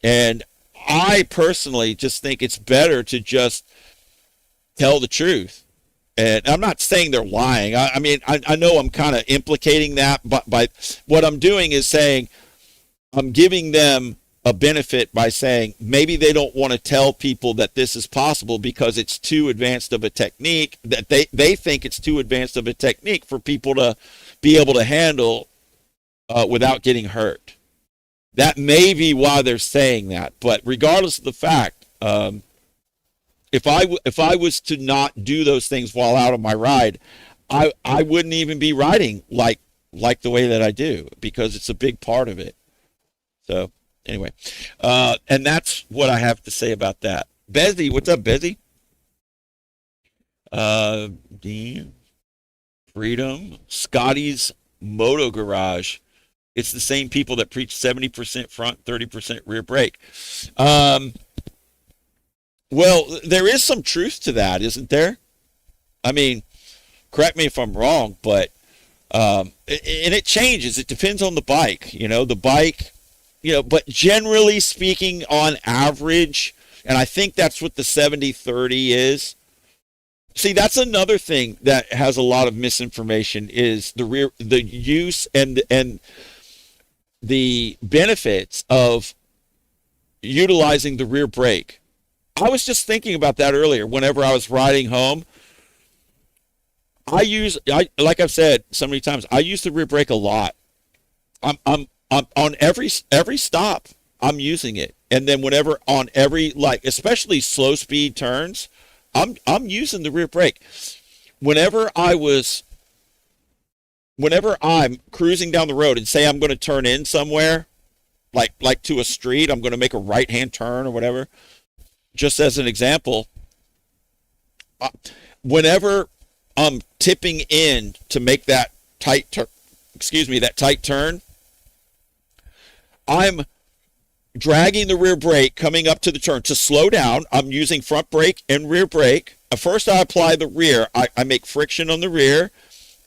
And I personally just think it's better to just tell the truth. And I'm not saying they're lying. I mean, I know I'm kind of implicating that, but by what I'm doing is saying I'm giving them a benefit by saying maybe they don't want to tell people that this is possible because it's too advanced of a technique, that they think it's too advanced of a technique for people to be able to handle without getting hurt. That may be why they're saying that. But regardless of the fact, if I was to not do those things while out on my ride, I wouldn't even be riding like the way that I do, because it's a big part of it. So anyway, and that's what I have to say about that. Bezzy, what's up, Bezzy? Dean, Freedom, Scotty's Moto Garage. It's the same people that preach 70% front, 30% rear brake. Well, there is some truth to that, isn't there? I mean, correct me if I'm wrong, but and it changes. It depends on the bike. The bike, but generally speaking, on average, and I think that's what the 70-30 is. See, that's another thing that has a lot of misinformation, is the use and the benefits of utilizing the rear brake. I was just thinking about that earlier. Whenever I was riding home, like I've said so many times, I use the rear brake a lot. I'm on every stop, I'm using it. And then whenever on every, especially slow speed turns, I'm using the rear brake. Whenever I'm cruising down the road and say I'm going to turn in somewhere, like to a street, I'm going to make a right-hand turn or whatever. Just as an example, whenever I'm tipping in to make that tight turn, I'm dragging the rear brake coming up to the turn. To slow down, I'm using front brake and rear brake. First, I apply the rear. I make friction on the rear.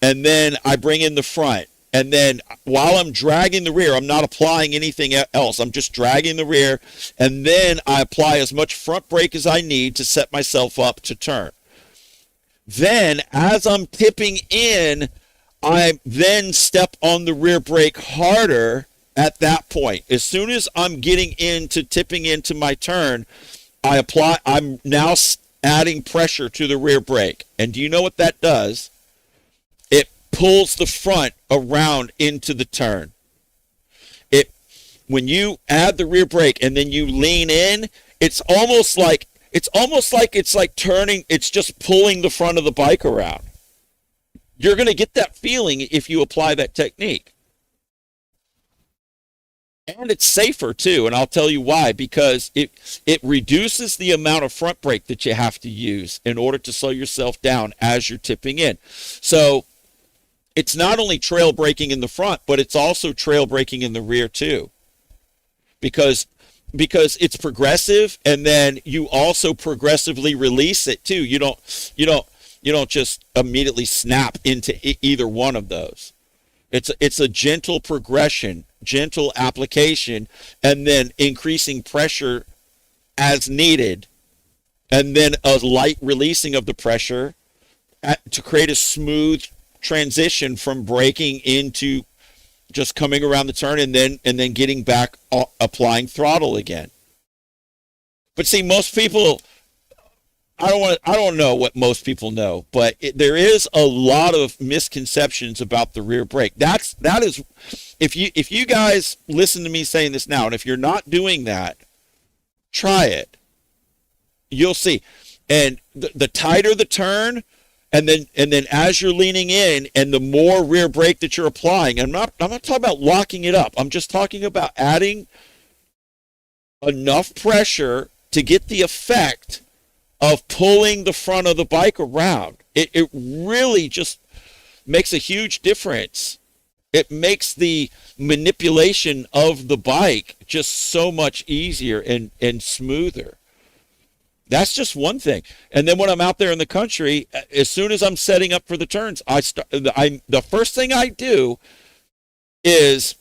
and then I bring in the front. And then while I'm dragging the rear, I'm not applying anything else. I'm just dragging the rear. And then I apply as much front brake as I need to set myself up to turn. Then, as I'm tipping in, I then step on the rear brake harder at that point. As soon as I'm getting into tipping into my turn, I'm now adding pressure to the rear brake. And do you know what that does? It pulls the front around into the turn. When you add the rear brake and then you lean in, it's almost like turning, it's just pulling the front of the bike around. You're going to get that feeling if you apply that technique. And it's safer too, and I'll tell you why, because it reduces the amount of front brake that you have to use in order to slow yourself down as you're tipping in. So it's not only trail braking in the front, but it's also trail braking in the rear too. Because it's progressive, and then you also progressively release it too. You don't just immediately snap into either one of those. It's a gentle progression, gentle application, and then increasing pressure as needed, and then a light releasing of the pressure to create a smooth transition from braking into just coming around the turn and then getting back applying throttle again. But see, most people, I don't know what most people know, but there is a lot of misconceptions about the rear brake. That is, if you guys listen to me saying this now, and if you're not doing that, try it. You'll see. And the tighter the turn, and then as you're leaning in, and the more rear brake that you're applying, I'm not talking about locking it up. I'm just talking about adding enough pressure to get the effect of pulling the front of the bike around. It really just makes a huge difference. It makes the manipulation of the bike just so much easier and smoother. That's just one thing. And then when I'm out there in the country, as soon as I'm setting up for the turns, the first thing I do is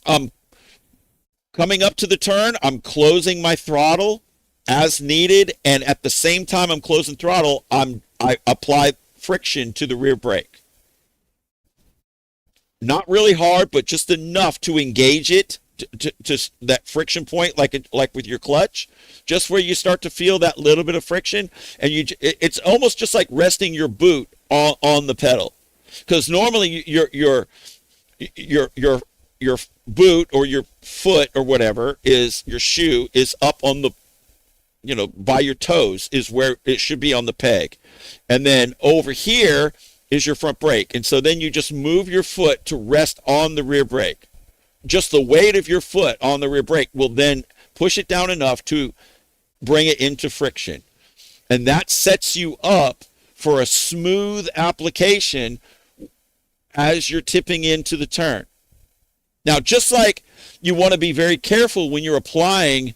coming up to the turn, I'm closing my throttle as needed, and at the same time I'm closing throttle, I apply friction to the rear brake. Not really hard, but just enough to engage it to that friction point, like with your clutch, just where you start to feel that little bit of friction, and it's almost just like resting your boot on the pedal, because normally your boot or your foot or whatever is your shoe is up on the, by your toes is where it should be on the peg. And then over here is your front brake. And so then you just move your foot to rest on the rear brake. Just the weight of your foot on the rear brake will then push it down enough to bring it into friction. And that sets you up for a smooth application as you're tipping into the turn. Now, just like you want to be very careful when you're applying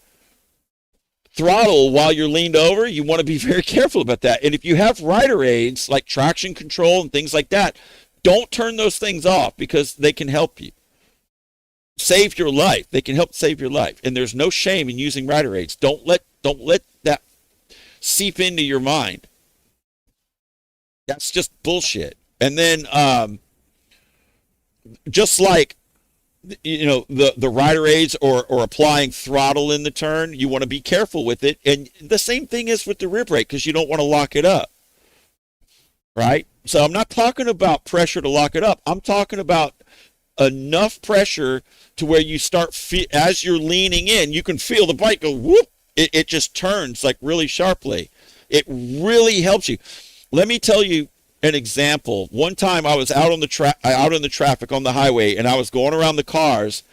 throttle while you're leaned over, you want to be very careful about that. And if you have rider aids like traction control and things like that, don't turn those things off, because they can help you save your life. They can help save your life. And there's no shame in using rider aids. Don't let that seep into your mind. That's just bullshit. And then just like the rider aids or applying throttle in the turn, you want to be careful with it. And the same thing is with the rear brake, because you don't want to lock it up, right? So I'm not talking about pressure to lock it up. I'm talking about enough pressure to where you start, as you're leaning in, you can feel the bike go whoop. It just turns like really sharply. It really helps you. Let me tell you an example. One time I was out in the traffic on the highway, and I was going around the cars,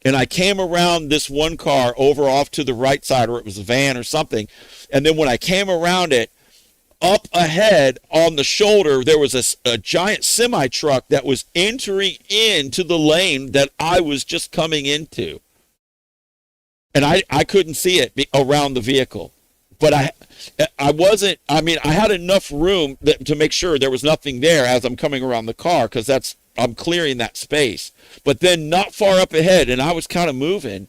and I came around this one car over off to the right side, or it was a van or something. And then when I came around it, up ahead on the shoulder, there was a giant semi truck that was entering into the lane that I was just coming into. And I couldn't see it around the vehicle. but I wasn't. I mean, I had enough room to make sure there was nothing there as I'm coming around the car, because I'm clearing that space. But then not far up ahead, and I was kind of moving,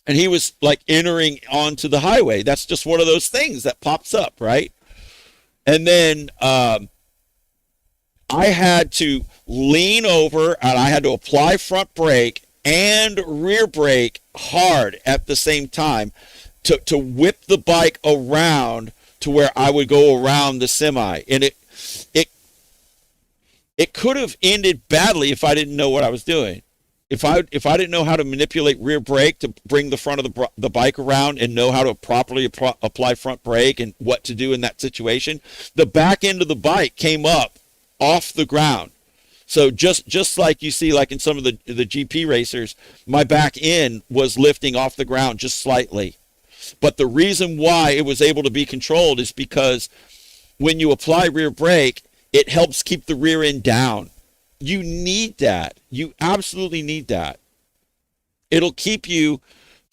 and he was like entering onto the highway. That's just one of those things that pops up, right? And then I had to lean over, and I had to apply front brake and rear brake hard at the same time to whip the bike around to where I would go around the semi. And it could have ended badly if I didn't know what I was doing. If I didn't know how to manipulate rear brake to bring the front of the bike around and know how to properly apply front brake and what to do in that situation, the back end of the bike came up off the ground. So just like you see, like in some of the GP racers, my back end was lifting off the ground just slightly. But the reason why it was able to be controlled is because when you apply rear brake, it helps keep the rear end down. You need that. You absolutely need that. It'll keep you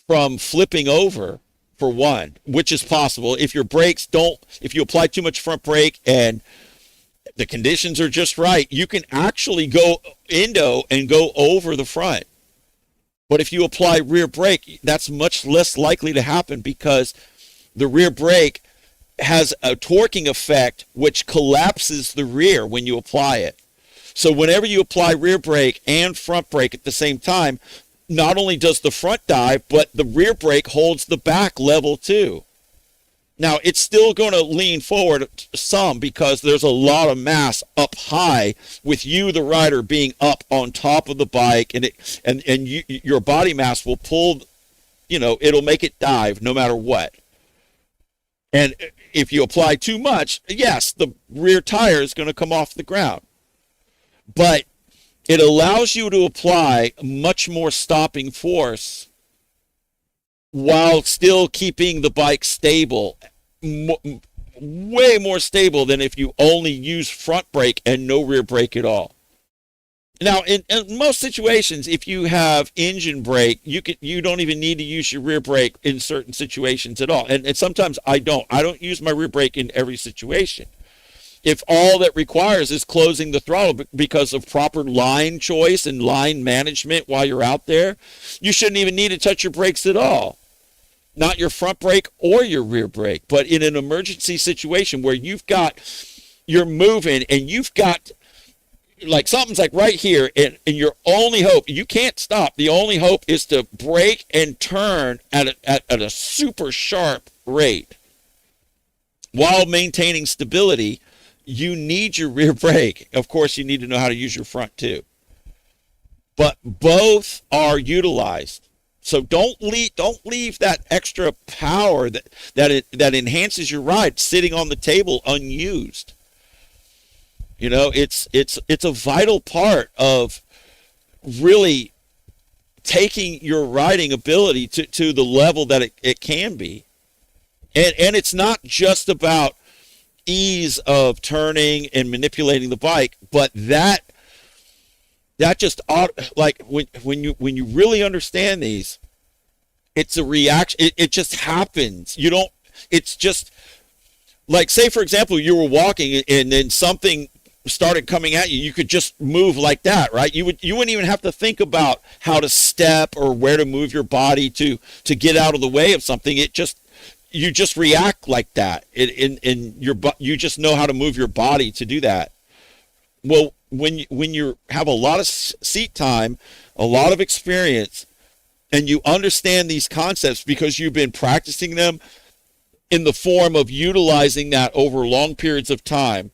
from flipping over, for one, which is possible. If your brakes if you apply too much front brake and the conditions are just right, you can actually go endo and go over the front. But if you apply rear brake, that's much less likely to happen, because the rear brake has a torquing effect which collapses the rear when you apply it. So whenever you apply rear brake and front brake at the same time, not only does the front dive, but the rear brake holds the back level too. Now, it's still going to lean forward some because there's a lot of mass up high with you, the rider, being up on top of the bike, and your body mass will pull, it'll make it dive no matter what. And if you apply too much, yes, the rear tire is going to come off the ground. But it allows you to apply much more stopping force while still keeping the bike stable, way more stable than if you only use front brake and no rear brake at all. Now, in most situations, if you have engine brake, you don't even need to use your rear brake in certain situations at all. And sometimes I don't use my rear brake in every situation. If all that requires is closing the throttle because of proper line choice and line management while you're out there, you shouldn't even need to touch your brakes at all. Not your front brake or your rear brake. But in an emergency situation where you're moving and you've got, like, something's like right here, and your only hope, you can't stop. The only hope is to brake and turn at a super sharp rate while maintaining stability. You need your rear brake. Of course, you need to know how to use your front too. But both are utilized. So don't leave that extra power that enhances your ride sitting on the table unused. It's a vital part of really taking your riding ability to the level that it can be. And it's not just about ease of turning and manipulating the bike, but that just, like, when you really understand these, it's a reaction. It just happens. It's just like, say for example, you were walking and then something started coming at you. You could just move like that, right? You wouldn't even have to think about how to step or where to move your body to get out of the way of something. You just react like that, you just know how to move your body to do that. Well, when you have a lot of seat time, a lot of experience, and you understand these concepts because you've been practicing them in the form of utilizing that over long periods of time,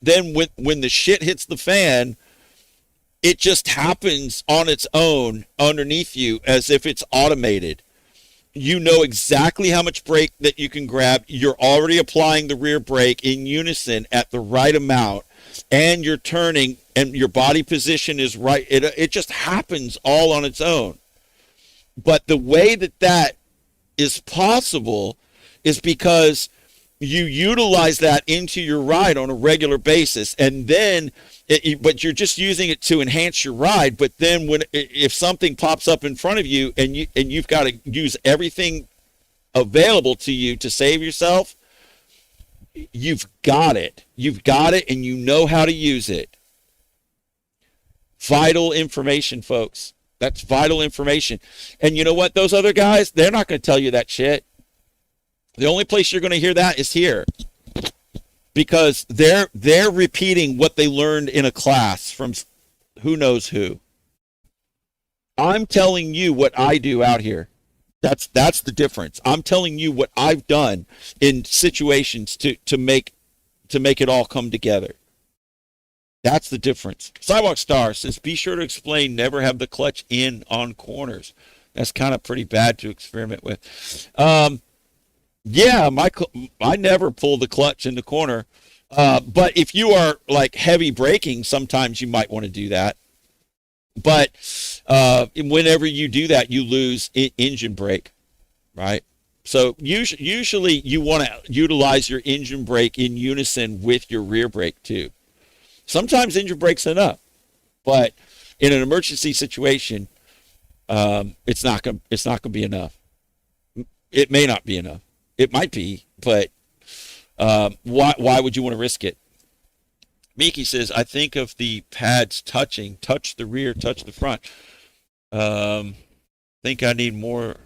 then when the shit hits the fan, it just happens on its own underneath you as if it's automated. You know exactly how much brake that you can grab. You're already applying the rear brake in unison at the right amount, and you're turning, and your body position is right. It just happens all on its own. But the way that is possible is because you utilize that into your ride on a regular basis, and then but you're just using it to enhance your ride. But then if something pops up in front of you and you've got to use everything available to you to save yourself, you've got it. You've got it, and you know how to use it. Vital information, folks. That's vital information. And you know what? Those other guys, they're not going to tell you that shit. The only place you're going to hear that is here. Because they're repeating what they learned in a class from who knows who. I'm telling you what I do out here. That's the difference. I'm telling you what I've done in situations to make it all come together. That's the difference. Sidewalk Star says, be sure to explain, never have the clutch in on corners. That's kind of pretty bad to experiment with. Yeah, I never pull the clutch in the corner. But if you are like heavy braking, sometimes you might want to do that. But whenever you do that, you lose engine brake, right? So usually you want to utilize your engine brake in unison with your rear brake too. Sometimes engine brake's enough, but in an emergency situation, it's not gonna be enough. It may not be enough. It might be, but why would you want to risk it? Miki says, I think of the pads touch the rear, touch the front. Think I need more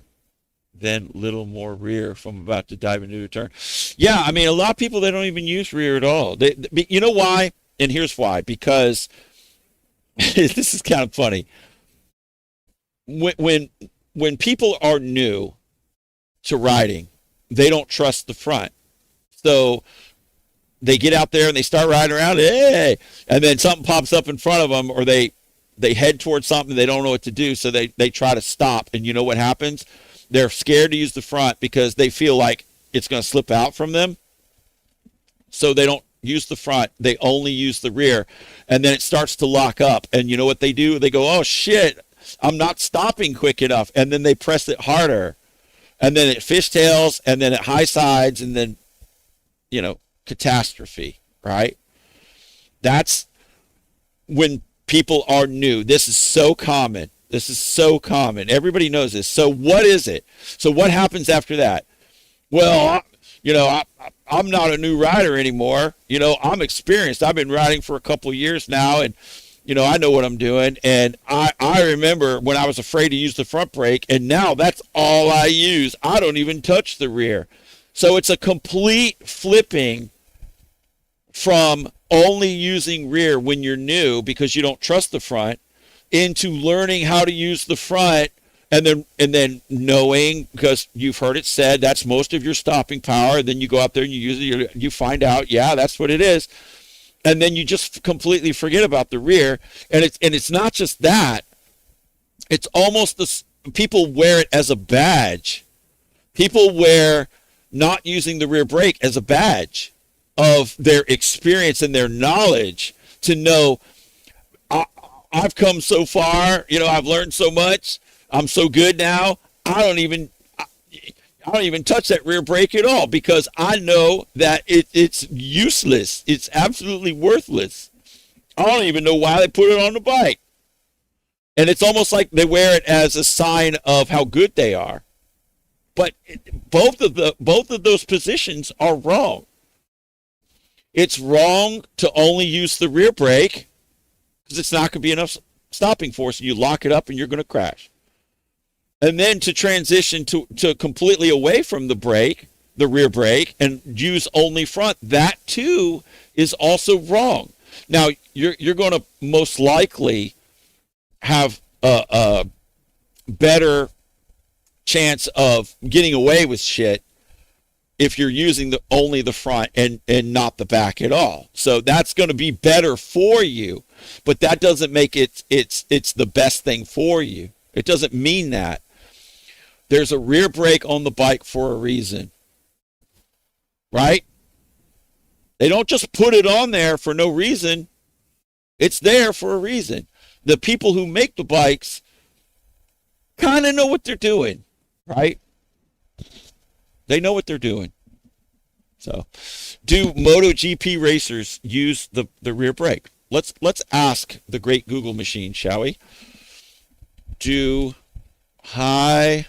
than little more rear if I'm about to dive into a turn. Yeah, I mean, a lot of people, they don't even use rear at all. You know why? And here's why. Because this is kind of funny. When people are new to riding, they don't trust the front. So they get out there and they start riding around, hey, and then something pops up in front of them, or they head towards something, they don't know what to do, so they try to stop. And you know what happens? They're scared to use the front because they feel like it's going to slip out from them. So they don't use the front. They only use the rear. And then it starts to lock up. And you know what they do? They go, oh, shit, I'm not stopping quick enough. And then they press it harder. And then it fishtails, and then it high sides, and then, catastrophe, right? That's when people are new. This is so common. Everybody knows this. So what is it? So what happens after that? Well, I'm not a new rider anymore. I'm experienced. I've been riding for a couple of years now, and I know what I'm doing. And I remember when I was afraid to use the front brake, and now that's all I use. I don't even touch the rear. So it's a complete flipping from only using rear when you're new because you don't trust the front into learning how to use the front, and then knowing, because you've heard it said, that's most of your stopping power. Then you go out there and you use it, you find out, yeah, that's what it is. And then you just completely forget about the rear. And it's not just that. It's almost people wear it as a badge. People wear not using the rear brake as a badge of their experience and their knowledge, to know, I've come so far, I've learned so much, I'm so good now, I don't even touch that rear brake at all, because I know that it's useless. It's absolutely worthless. I don't even know why they put it on the bike. And it's almost like they wear it as a sign of how good they are. But both of those positions are wrong. It's wrong to only use the rear brake because it's not going to be enough stopping force, and you lock it up and you're going to crash. And then to transition to completely away from the rear brake, and use only front, that too is also wrong. Now, you're going to most likely have a better chance of getting away with shit if you're using only the front and not the back at all. So that's going to be better for you, but that doesn't make it's the best thing for you. It doesn't mean that. There's a rear brake on the bike for a reason, right? They don't just put it on there for no reason. It's there for a reason. The people who make the bikes kind of know what they're doing, right? They know what they're doing. So, do MotoGP racers use the rear brake? Let's ask the great Google machine, shall we? Do high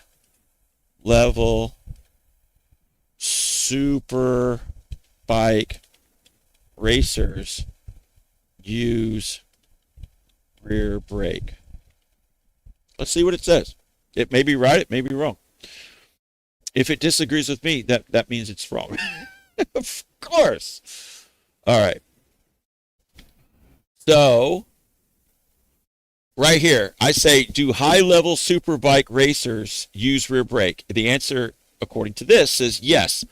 level super bike racers use rear brake? Let's see what it says. It may be right, it may be wrong. If it disagrees with me, that means it's wrong. Of course. All right. So, right here, I say, do high-level superbike racers use rear brake? The answer, according to this, is yes.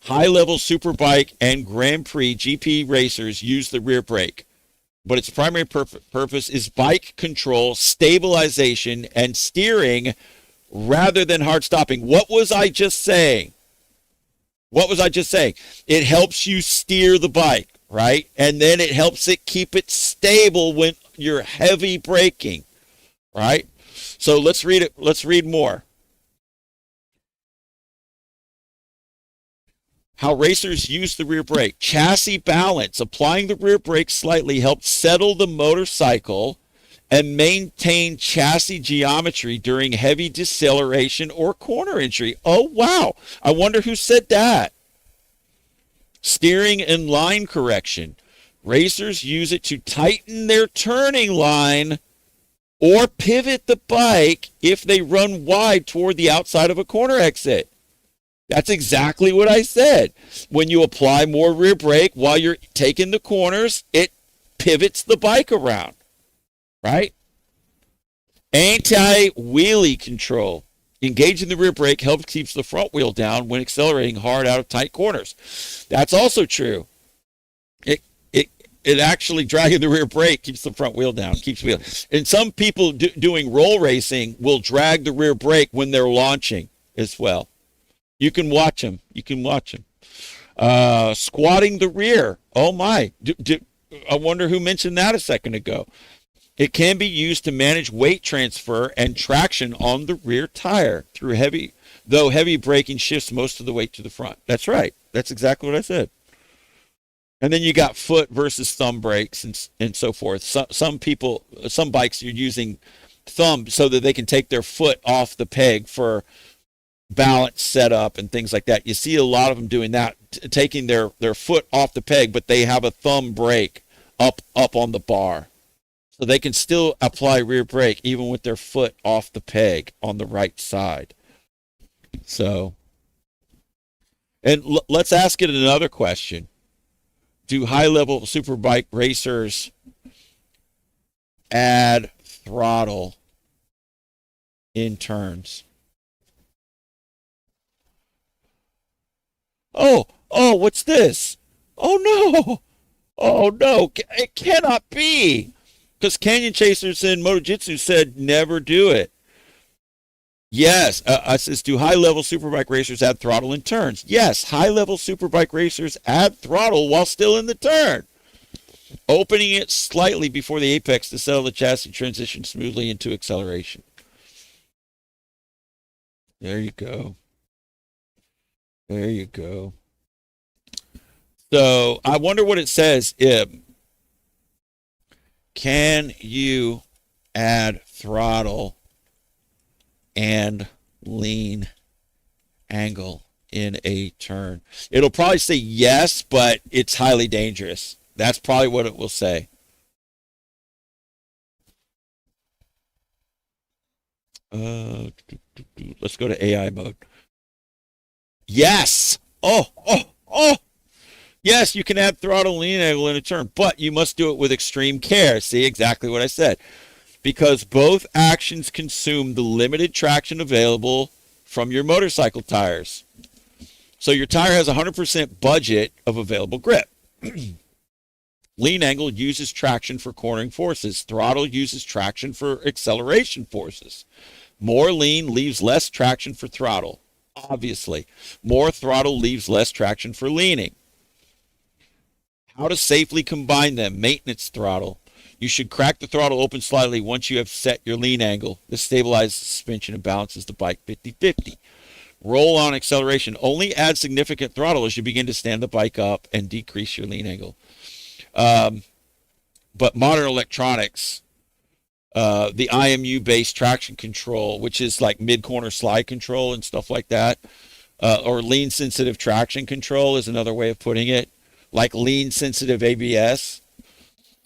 High-level superbike and Grand Prix GP racers use the rear brake, but its primary purpose is bike control, stabilization, and steering rather than hard stopping. What was I just saying? What was I just saying? It helps you steer the bike, right? And then it helps it keep it stable when you're heavy braking, right? So let's read it. Let's read more. How racers use the rear brake. Chassis balance. Applying the rear brake slightly helps settle the motorcycle and maintain chassis geometry during heavy deceleration or corner entry. Oh, wow. I wonder who said that. Steering and line correction. Racers use it to tighten their turning line or pivot the bike if they run wide toward the outside of a corner exit. That's exactly what I said. When you apply more rear brake while you're taking the corners, it pivots the bike around. Right? Anti-wheelie control. Engaging the rear brake helps keep the front wheel down when accelerating hard out of tight corners. That's also true. It actually dragging the rear brake keeps the front wheel down, keeps wheel. And some people doing roll racing will drag the rear brake when they're launching as well. You can watch them. Squatting the rear. Oh my. I wonder who mentioned that a second ago. It can be used to manage weight transfer and traction on the rear tire through heavy braking shifts most of the weight to the front. That's right. That's exactly what I said. And then you got foot versus thumb brakes and so forth. Some bikes you're using thumb so that they can take their foot off the peg for balance setup and things like that. You see a lot of them doing that, taking their foot off the peg, but they have a thumb brake up on the bar. So they can still apply rear brake even with their foot off the peg on the right side. So, and let's ask it another question. Do high-level superbike racers add throttle in turns? Oh, what's this? Oh, no. Oh, no. It cannot be. Because Canyon Chasers in MotoJitsu said never do it. Yes, it says, do high-level superbike racers add throttle in turns? Yes, high-level superbike racers add throttle while still in the turn, opening it slightly before the apex to settle the chassis transition smoothly into acceleration. There you go. There you go. So I wonder what it says. Can you add throttle and lean angle in a turn? It'll probably say yes, but it's highly dangerous. That's probably what it will say. Let's go to AI mode. Yes. Oh. Yes, you can add throttle and lean angle in a turn, but you must do it with extreme care. See, exactly what I said. Because both actions consume the limited traction available from your motorcycle tires. So your tire has 100% budget of available grip. Lean angle uses traction for cornering forces. Throttle uses traction for acceleration forces. More lean leaves less traction for throttle. Obviously, more throttle leaves less traction for leaning. How to safely combine them. Maintenance throttle. You should crack the throttle open slightly once you have set your lean angle. This stabilizes the suspension and balances the bike 50-50. Roll on acceleration. Only add significant throttle as you begin to stand the bike up and decrease your lean angle. But modern electronics, the IMU-based traction control, which is like mid-corner slide control and stuff like that, or lean sensitive traction control is another way of putting it, like lean sensitive ABS.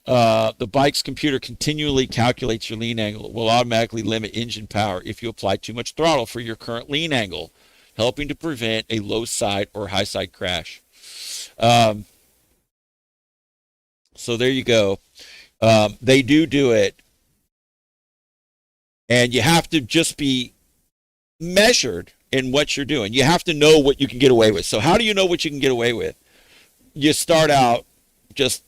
The bike's computer continually calculates your lean angle. It will automatically limit engine power if you apply too much throttle for your current lean angle, helping to prevent a low side or high side crash. Um, so there you go. They do it, and you have to just be measured in what you're doing. You have to know what you can get away with. So how do you know what you can get away with? You start out just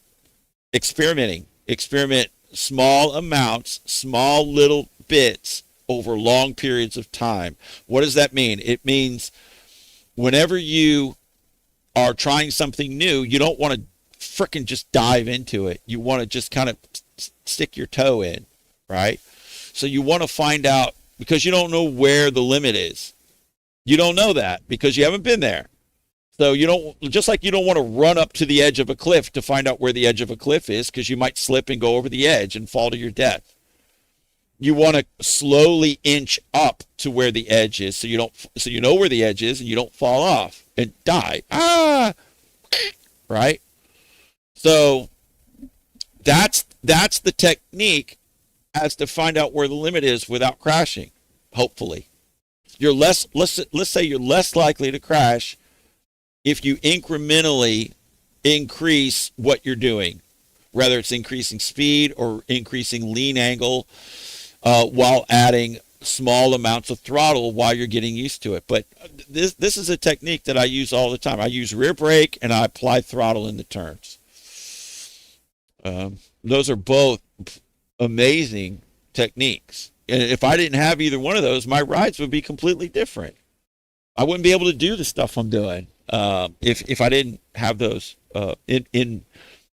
experimenting. Experiment small amounts, small little bits over long periods of time. What does that mean? It means whenever you are trying something new, you don't want to frickin' just dive into it. You want to just kind of stick your toe in, right? So you want to find out, because you don't know where the limit is. You don't know that because you haven't been there. So you don't, just like you don't want to run up to the edge of a cliff to find out where the edge of a cliff is, because you might slip and go over the edge and fall to your death. You want to slowly inch up to where the edge is, so you know where the edge is and you don't fall off and die. Right? So that's the technique as to find out where the limit is without crashing. Hopefully, let's say you're less likely to crash if you incrementally increase what you're doing, whether it's increasing speed or increasing lean angle, while adding small amounts of throttle while you're getting used to it. But this is a technique that I use all the time. I use rear brake and I apply throttle in the turns. Those are both amazing techniques. And if I didn't have either one of those, my rides would be completely different. I wouldn't be able to do the stuff I'm doing if I didn't have those in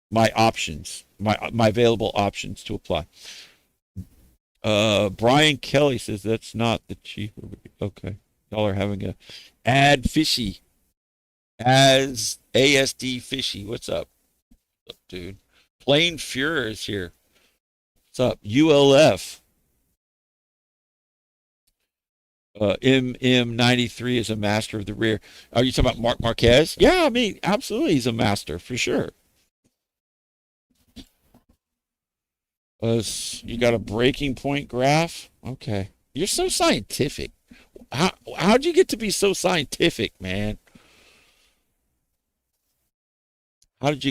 my options, my available options to apply. Brian Kelly says that's not the cheaper. Okay, y'all are having a ad fishy as ASD fishy. What's up, dude? Plain Fuhrer is here. What's up, ULF? MM93 is a master of the rear. Are you talking about Mark Marquez? Yeah, I mean, absolutely, he's a master for sure. You got a breaking point graph? Okay. You're so scientific. How'd you get to be so scientific, man? How did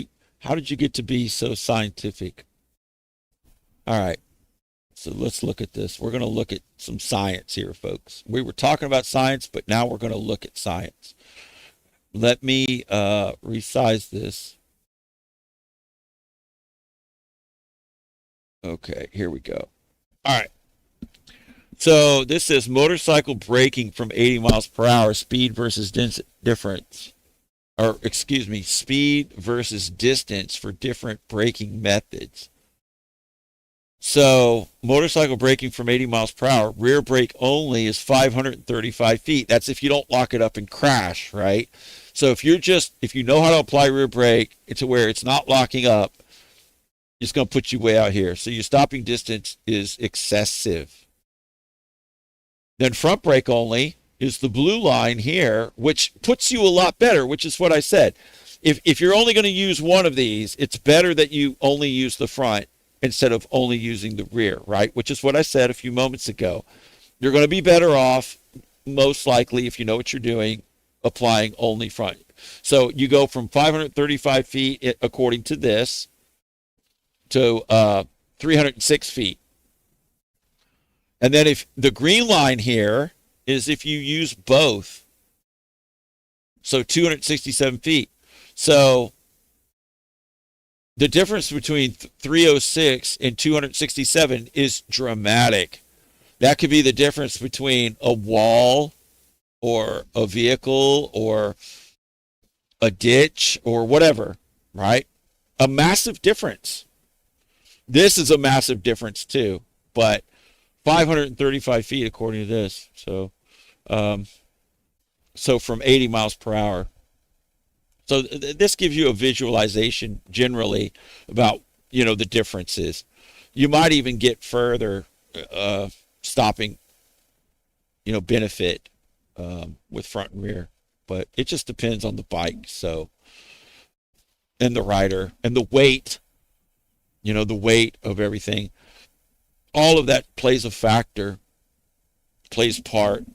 you get to be so scientific? All right. So let's look at this. We're going to look at some science here, folks. We were talking about science, but now we're going to look at science. Let me resize this. Okay, here we go. All right. So this says motorcycle braking from 80 miles per hour, speed versus difference. Or, excuse me, speed versus distance for different braking methods. So motorcycle braking from 80 miles per hour, rear brake only is 535 feet. That's if you don't lock it up and crash, right? So if you know how to apply rear brake to where it's not locking up, it's going to put you way out here. So your stopping distance is excessive. Then front brake only is the blue line here, which puts you a lot better, which is what I said. If you're only going to use one of these, it's better that you only use the front instead of only using the rear, right? Which is what I said a few moments ago. You're going to be better off, most likely, if you know what you're doing, applying only front. So you go from 535 feet, according to this, to 306 feet. And then if the green line here is if you use both, so 267 feet. So the difference between 306 and 267 is dramatic. That could be the difference between a wall or a vehicle or a ditch or whatever, right? A massive difference. This is a massive difference too, but 535 feet according to this. So from 80 miles per hour. So this gives you a visualization generally about, the differences. You might even get further stopping, benefit with front and rear. but it just depends on the bike. So, and the rider and the weight, the weight of everything, all of that plays a factor, plays part.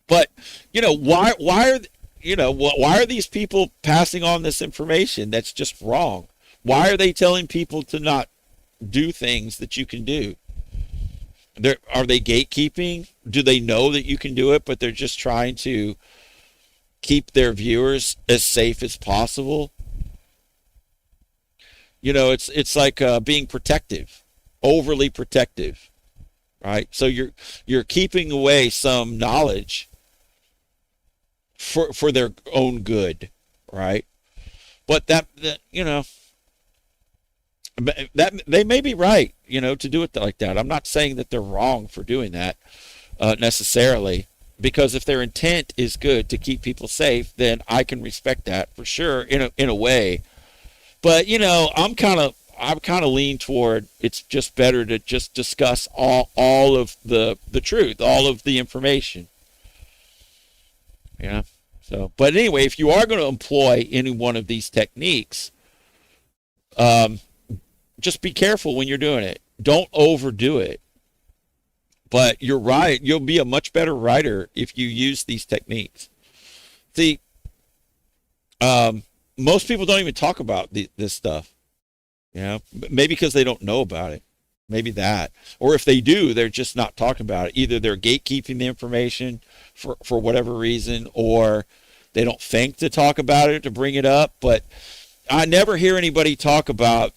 But, why are these people passing on this information that's just wrong? Why are they telling people to not do things that you can do? Are they gatekeeping? Do they know that you can do it, but they're just trying to keep their viewers as safe as possible? It's like being protective, overly protective, right? So you're keeping away some knowledge for their own good, right? But that they may be right, to do it like that. I'm not saying that they're wrong for doing that necessarily, because if their intent is good to keep people safe, then I can respect that for sure in a way. But I'm kind of lean toward it's just better to just discuss all of the truth, all of the information. Yeah. So, but anyway, if you are going to employ any one of these techniques, just be careful when you're doing it. Don't overdo it. But you're right. You'll be a much better rider if you use these techniques. See, most people don't even talk about this stuff. Maybe because they don't know about it. Maybe that. Or if they do, they're just not talking about it. Either they're gatekeeping the information for whatever reason, or they don't think to talk about it, to bring it up. But I never hear anybody talk about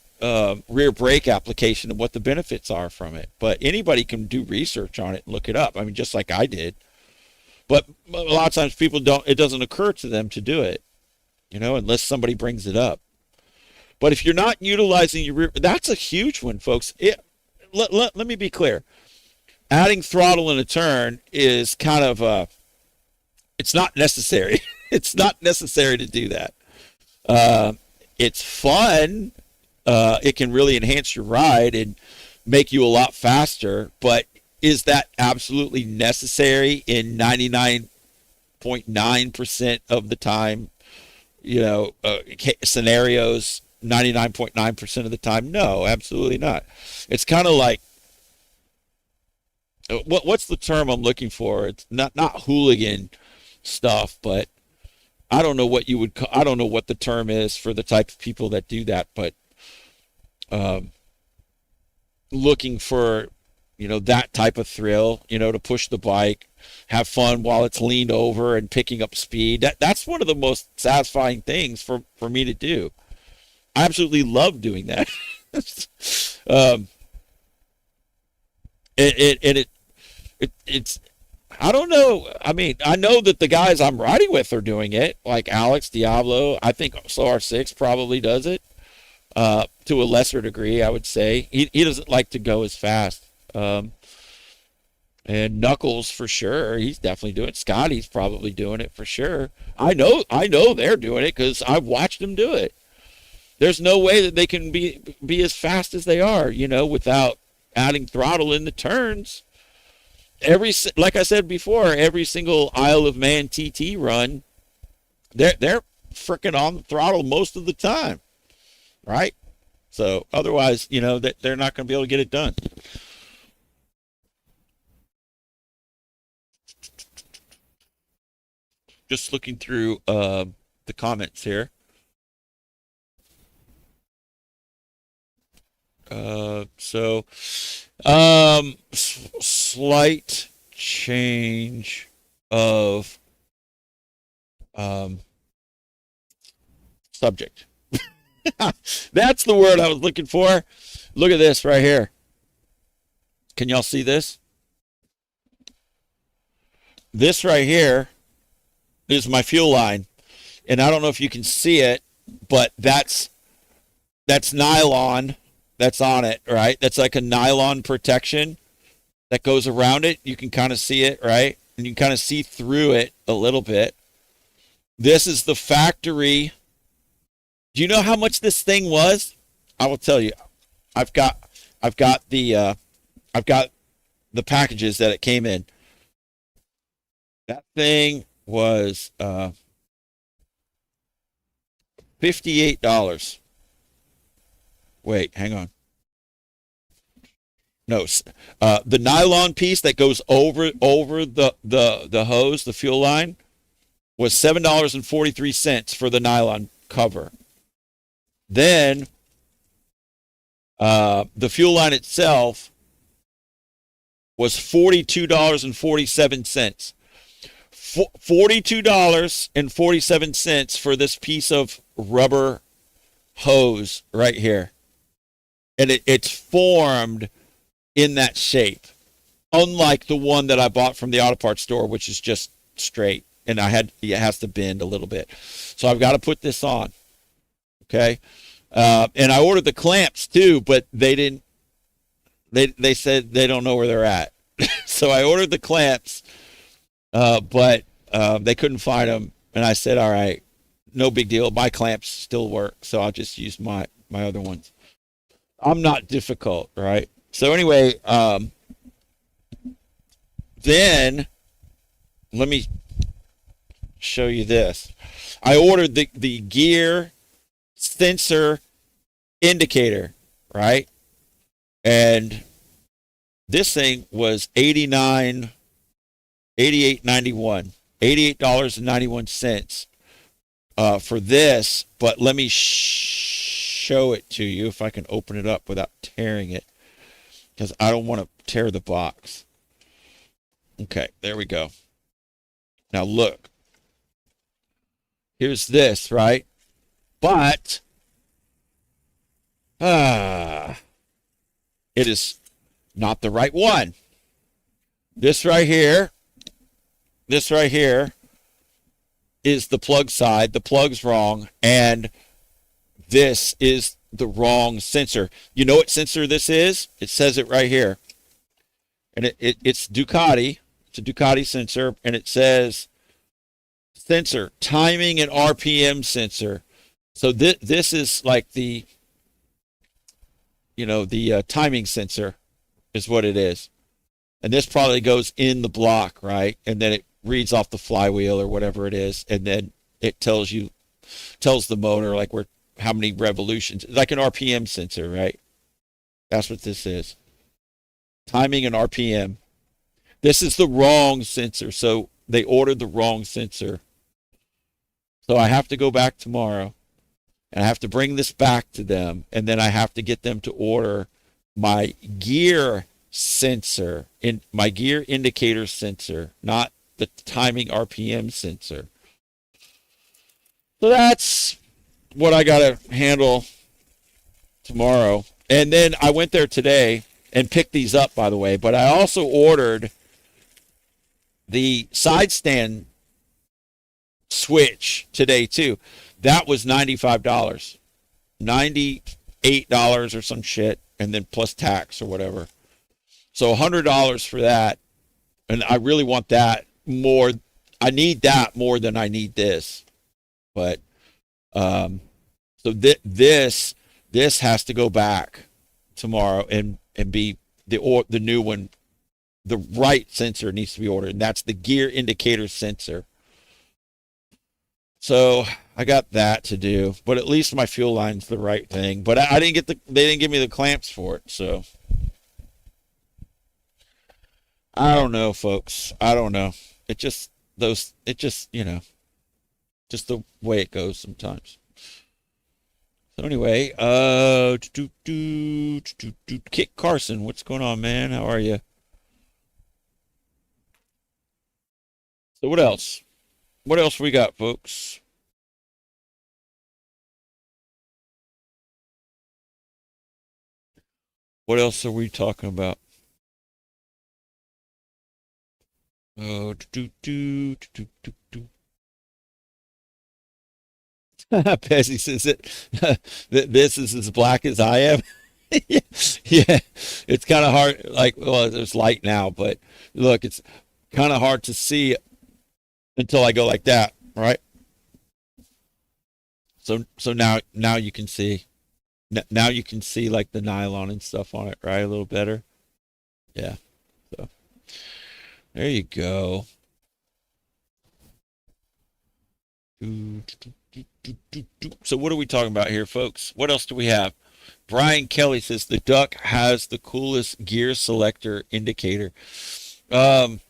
rear brake application and what the benefits are from it. But anybody can do research on it and look it up. I mean, just like I did. But a lot of times people don't, it doesn't occur to them to do it, unless somebody brings it up. But if you're not utilizing your rear, that's a huge one, folks. Let me be clear. Adding throttle in a turn is kind of it's not necessary. It's not necessary to do that. It's fun. It can really enhance your ride and make you a lot faster. But is that absolutely necessary in 99.9% of the time? Scenarios, 99.9% of the time? No, absolutely not. It's kind of like, what's the term I'm looking for? It's not hooligan stuff, but I don't know what I don't know what the term is for the type of people that do that, but looking for, that type of thrill, to push the bike, have fun while it's leaned over and picking up speed. That's one of the most satisfying things for me to do. I absolutely love doing that. It's I don't know. I mean, I know that the guys I'm riding with are doing it, like Alex Diablo. I think SLR6 probably does it to a lesser degree, I would say. He doesn't like to go as fast. And Knuckles for sure. He's definitely doing it. Scotty's probably doing it for sure. I know they're doing it because I've watched them do it. There's no way that they can be as fast as they are, without adding throttle in the turns. Like I said before, every single Isle of Man TT run, they're freaking on the throttle most of the time, right? So otherwise, that they're not going to be able to get it done. Just looking through the comments here. Slight change of subject. That's the word I was looking for. Look at this right here. Can y'all see this? This right here is my fuel line. And I don't know if you can see it, but that's nylon that's on it, right? That's like a nylon protection that goes around it. You can kind of see it, right? And you can kind of see through it a little bit. This is the factory. Do you know how much this thing was? I will tell you. I've got the packages that it came in. That thing was $58. Wait, hang on. No, the nylon piece that goes over the hose, the fuel line, was $7.43 for the nylon cover. Then the fuel line itself was $42.47. $42.47 for this piece of rubber hose right here. And it's formed in that shape. Unlike the one that I bought from the auto parts store, which is just straight. And it has to bend a little bit. So I've got to put this on. Okay. And I ordered the clamps too, but they said they don't know where they're at. So I ordered the clamps, but they couldn't find them. And I said, all right, no big deal. My clamps still work. So I'll just use my other ones. I'm not difficult, right? So anyway, then let me show you this. I ordered the gear sensor indicator, right? And this thing was $88.91 for this. But let me show it to you if I can open it up without tearing it, because I don't want to tear the box. Okay, there we go. Now look. Here's this, right? But it is not the right one. This right here is the plug side. The plug's wrong, and this is the wrong sensor. You know what sensor this is? It says it right here. And it's Ducati. It's a Ducati sensor, and it says sensor, timing and RPM sensor. So this is like the timing sensor is what it is. And this probably goes in the block, right? And then it reads off the flywheel or whatever it is, and then it tells the motor like how many revolutions, like an RPM sensor, right? That's what this is. Timing and RPM. This is the wrong sensor, so they ordered the wrong sensor. So I have to go back tomorrow, and I have to bring this back to them, and then I have to get them to order my gear sensor, my gear indicator sensor, not the timing RPM sensor. So that's what I got to handle tomorrow. And then I went there today and picked these up, by the way, but I also ordered the side stand switch today too. That was $95, $98 or some shit, and then plus tax or whatever. So $100 for that, and I really want that more. I need that more than I need this, but so this has to go back tomorrow and be the new one. The right sensor needs to be ordered, and that's the gear indicator sensor. So I got that to do, but at least my fuel line's the right thing. But I didn't they didn't give me the clamps for it, so I don't know, folks. I don't know. Just the way it goes sometimes. So anyway, Kit Carson, what's going on, man? How are you? So what else? What else we got, folks? What else are we talking about? Oh, Pezzy says that this is as black as I am. Yeah, it's kind of hard. Like, well, there's light now, but look, it's kind of hard to see until I go like that, right? So now you can see. Now you can see like the nylon and stuff on it, right? A little better. Yeah. So there you go. So what are we talking about here, folks? What else do we have? Brian Kelly says the Duck has the coolest gear selector indicator. Um,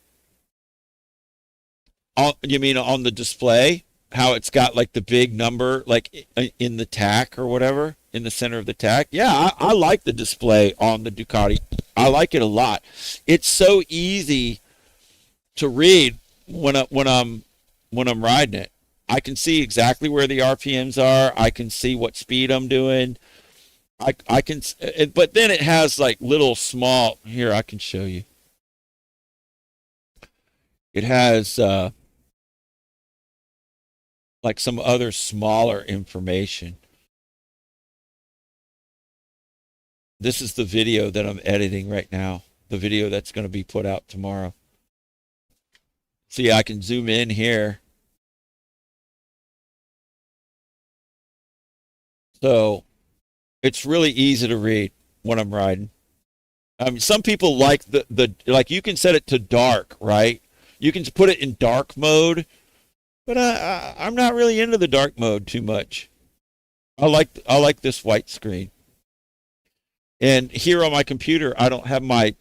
you mean on the display? How it's got like the big number, like in the tack or whatever, in the center of the tack? Yeah, I like the display on the Ducati. I like it a lot. It's so easy to read when I'm riding it. I can see exactly where the RPMs are. I can see what speed I'm doing. I can, but then it has like little small. Here, I can show you. It has like some other smaller information. This is the video that I'm editing right now. The video that's going to be put out tomorrow. See, I can zoom in here. So it's really easy to read when I'm riding. I mean, some people like the like you can set it to dark, right? You can put it in dark mode, but I'm not really into the dark mode too much. I like this white screen. And here on my computer, I don't have my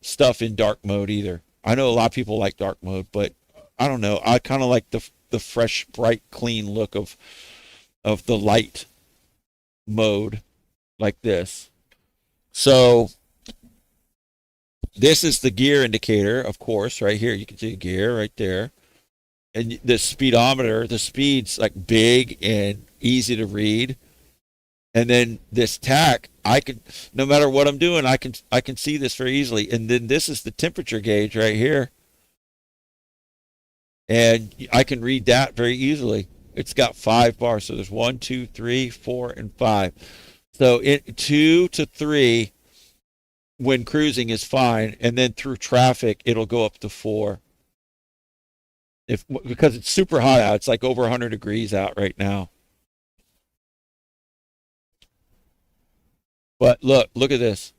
stuff in dark mode either. I know a lot of people like dark mode, but I don't know. I kind of like the fresh, bright, clean look of the light mode like this. So this is the gear indicator, of course, right here. You can see gear right there. And the speedometer, the speed's like big and easy to read. And then this tack, I can, no matter what I'm doing, I can see this very easily. And then this is the temperature gauge right here, and I can read that very easily. It's got 5 bars, so there's 1, 2, 3, 4, and 5. So 2 to 3 when cruising is fine, and then through traffic it'll go up to 4. If because it's super hot out, it's like over 100 degrees out right now. But look at this.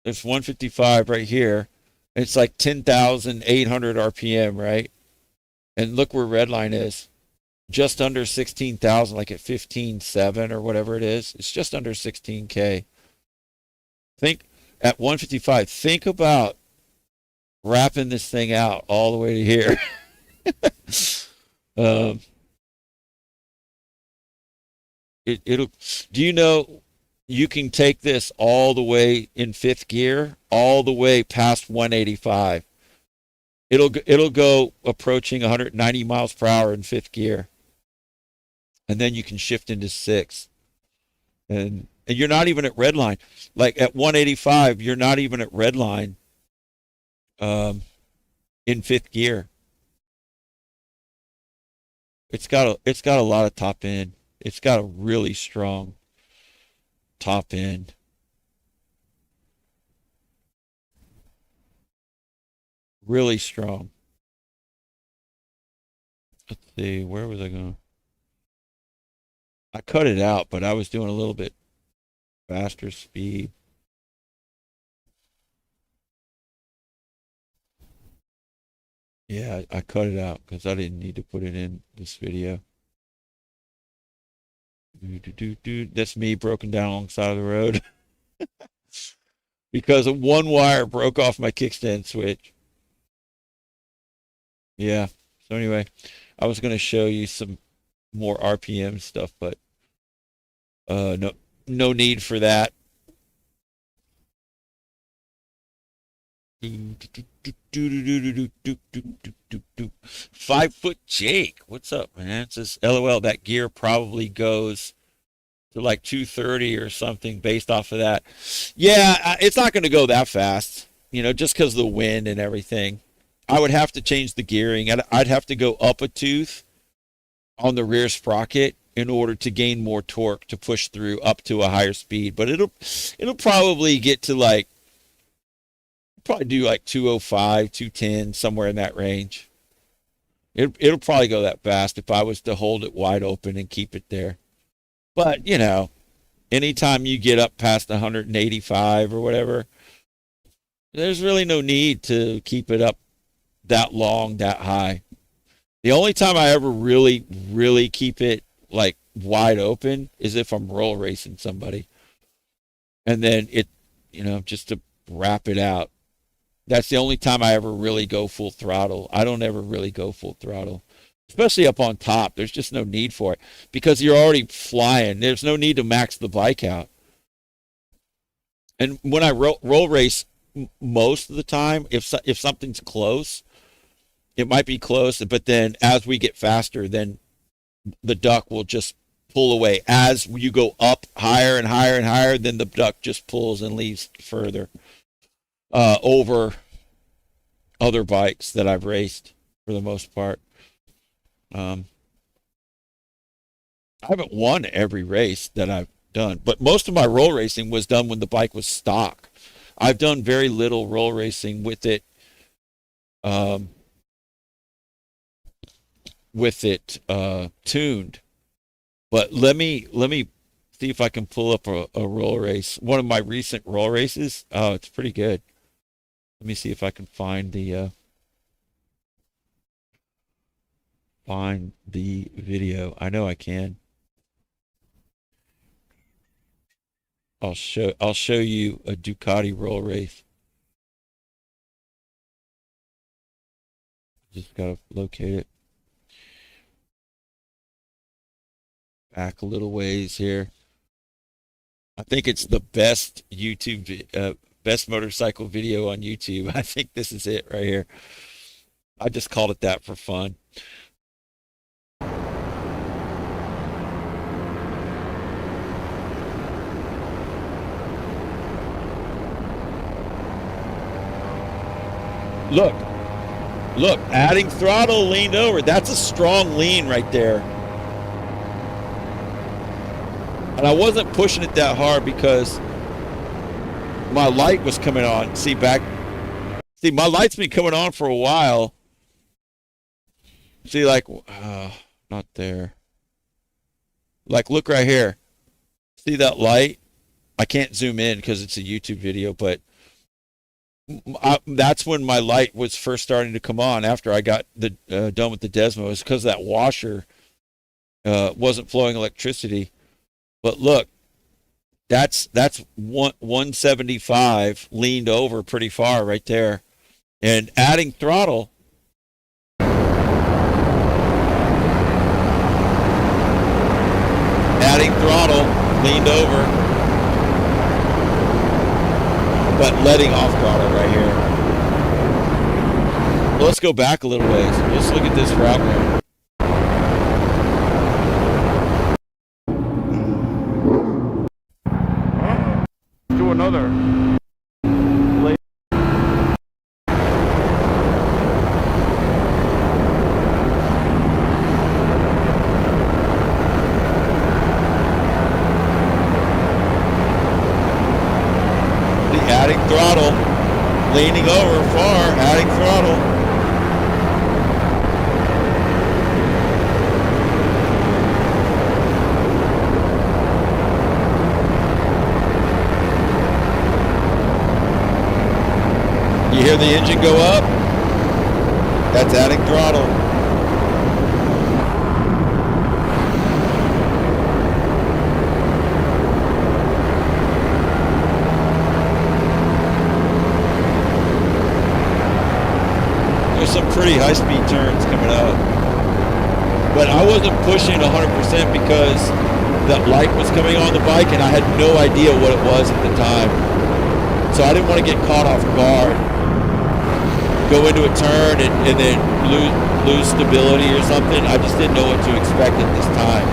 There's 155 right here. It's like 10,800 RPM, right? And look where redline is. Just under 16,000, like at 15.7 or whatever it is. It's just under 16K. Think at 155, think about wrapping this thing out all the way to here. um, it'll, do you know you can take this all the way in fifth gear, all the way past 185. It'll go approaching 190 miles per hour in fifth gear, and then you can shift into sixth, and you're not even at red line. Like at 185, you're not even at red line um, in fifth gear. It's got a lot of top end. It's got a really strong top end. Really strong. Let's see, where was I going? I cut it out, but I was doing a little bit faster speed. Yeah, I cut it out because I didn't need to put it in this video. That's me broken down alongside of the road because one wire broke off my kickstand switch. Yeah. So anyway, I was going to show you some more RPM stuff, but no need for that. 5 foot Jake, what's up, man? It says, LOL, that gear probably goes to like 230 or something based off of that. Yeah, it's not going to go that fast, just because of the wind and everything. I would have to change the gearing. I'd have to go up a tooth on the rear sprocket in order to gain more torque to push through up to a higher speed. But it'll probably get to like probably do like 205, 210, somewhere in that range. It'll probably go that fast if I was to hold it wide open and keep it there. But, anytime you get up past 185 or whatever, there's really no need to keep it up that long, that high. The only time I ever really, really keep it like wide open is if I'm roll racing somebody. And then it, just to wrap it out. That's the only time I ever really go full throttle. I don't ever really go full throttle, especially up on top. There's just no need for it because you're already flying. There's no need to max the bike out. And when I roll race, most of the time, if something's close, it might be close, but then as we get faster, then the duck will just pull away. As you go up higher and higher and higher, then the duck just pulls and leaves further over other bikes that I've raced for the most part. I haven't won every race that I've done, but most of my roll racing was done when the bike was stock. I've done very little roll racing with it. Tuned. But let me see if I can pull up a roll race. One of my recent roll races. Oh, it's pretty good. Let me see if I can find the video. I know I can. I'll show you a Ducati roll race. Just gotta locate it. Back a little ways here. I think it's the best best motorcycle video on YouTube. I think this is it right here. I just called it that for fun. Look, adding throttle, leaned over. That's a strong lean right there. And I wasn't pushing it that hard because my light was coming on. See, my light's been coming on for a while. See, like, not there. Like, look right here. See that light? I can't zoom in because it's a YouTube video, but that's when my light was first starting to come on after I got done with the Desmo. It's because that washer wasn't flowing electricity. But look, that's 175 leaned over pretty far right there. And adding throttle. Adding throttle, leaned over. But letting off throttle right here. Well, let's go back a little ways. Let's look at this route now. Do another. Adding throttle, leaning over far, adding throttle. You hear the engine go up? That's adding throttle. Some pretty high-speed turns coming up, but I wasn't pushing 100% because that light was coming on the bike and I had no idea what it was at the time, so I didn't want to get caught off guard, go into a turn and then lose stability or something. I just didn't know what to expect at this time.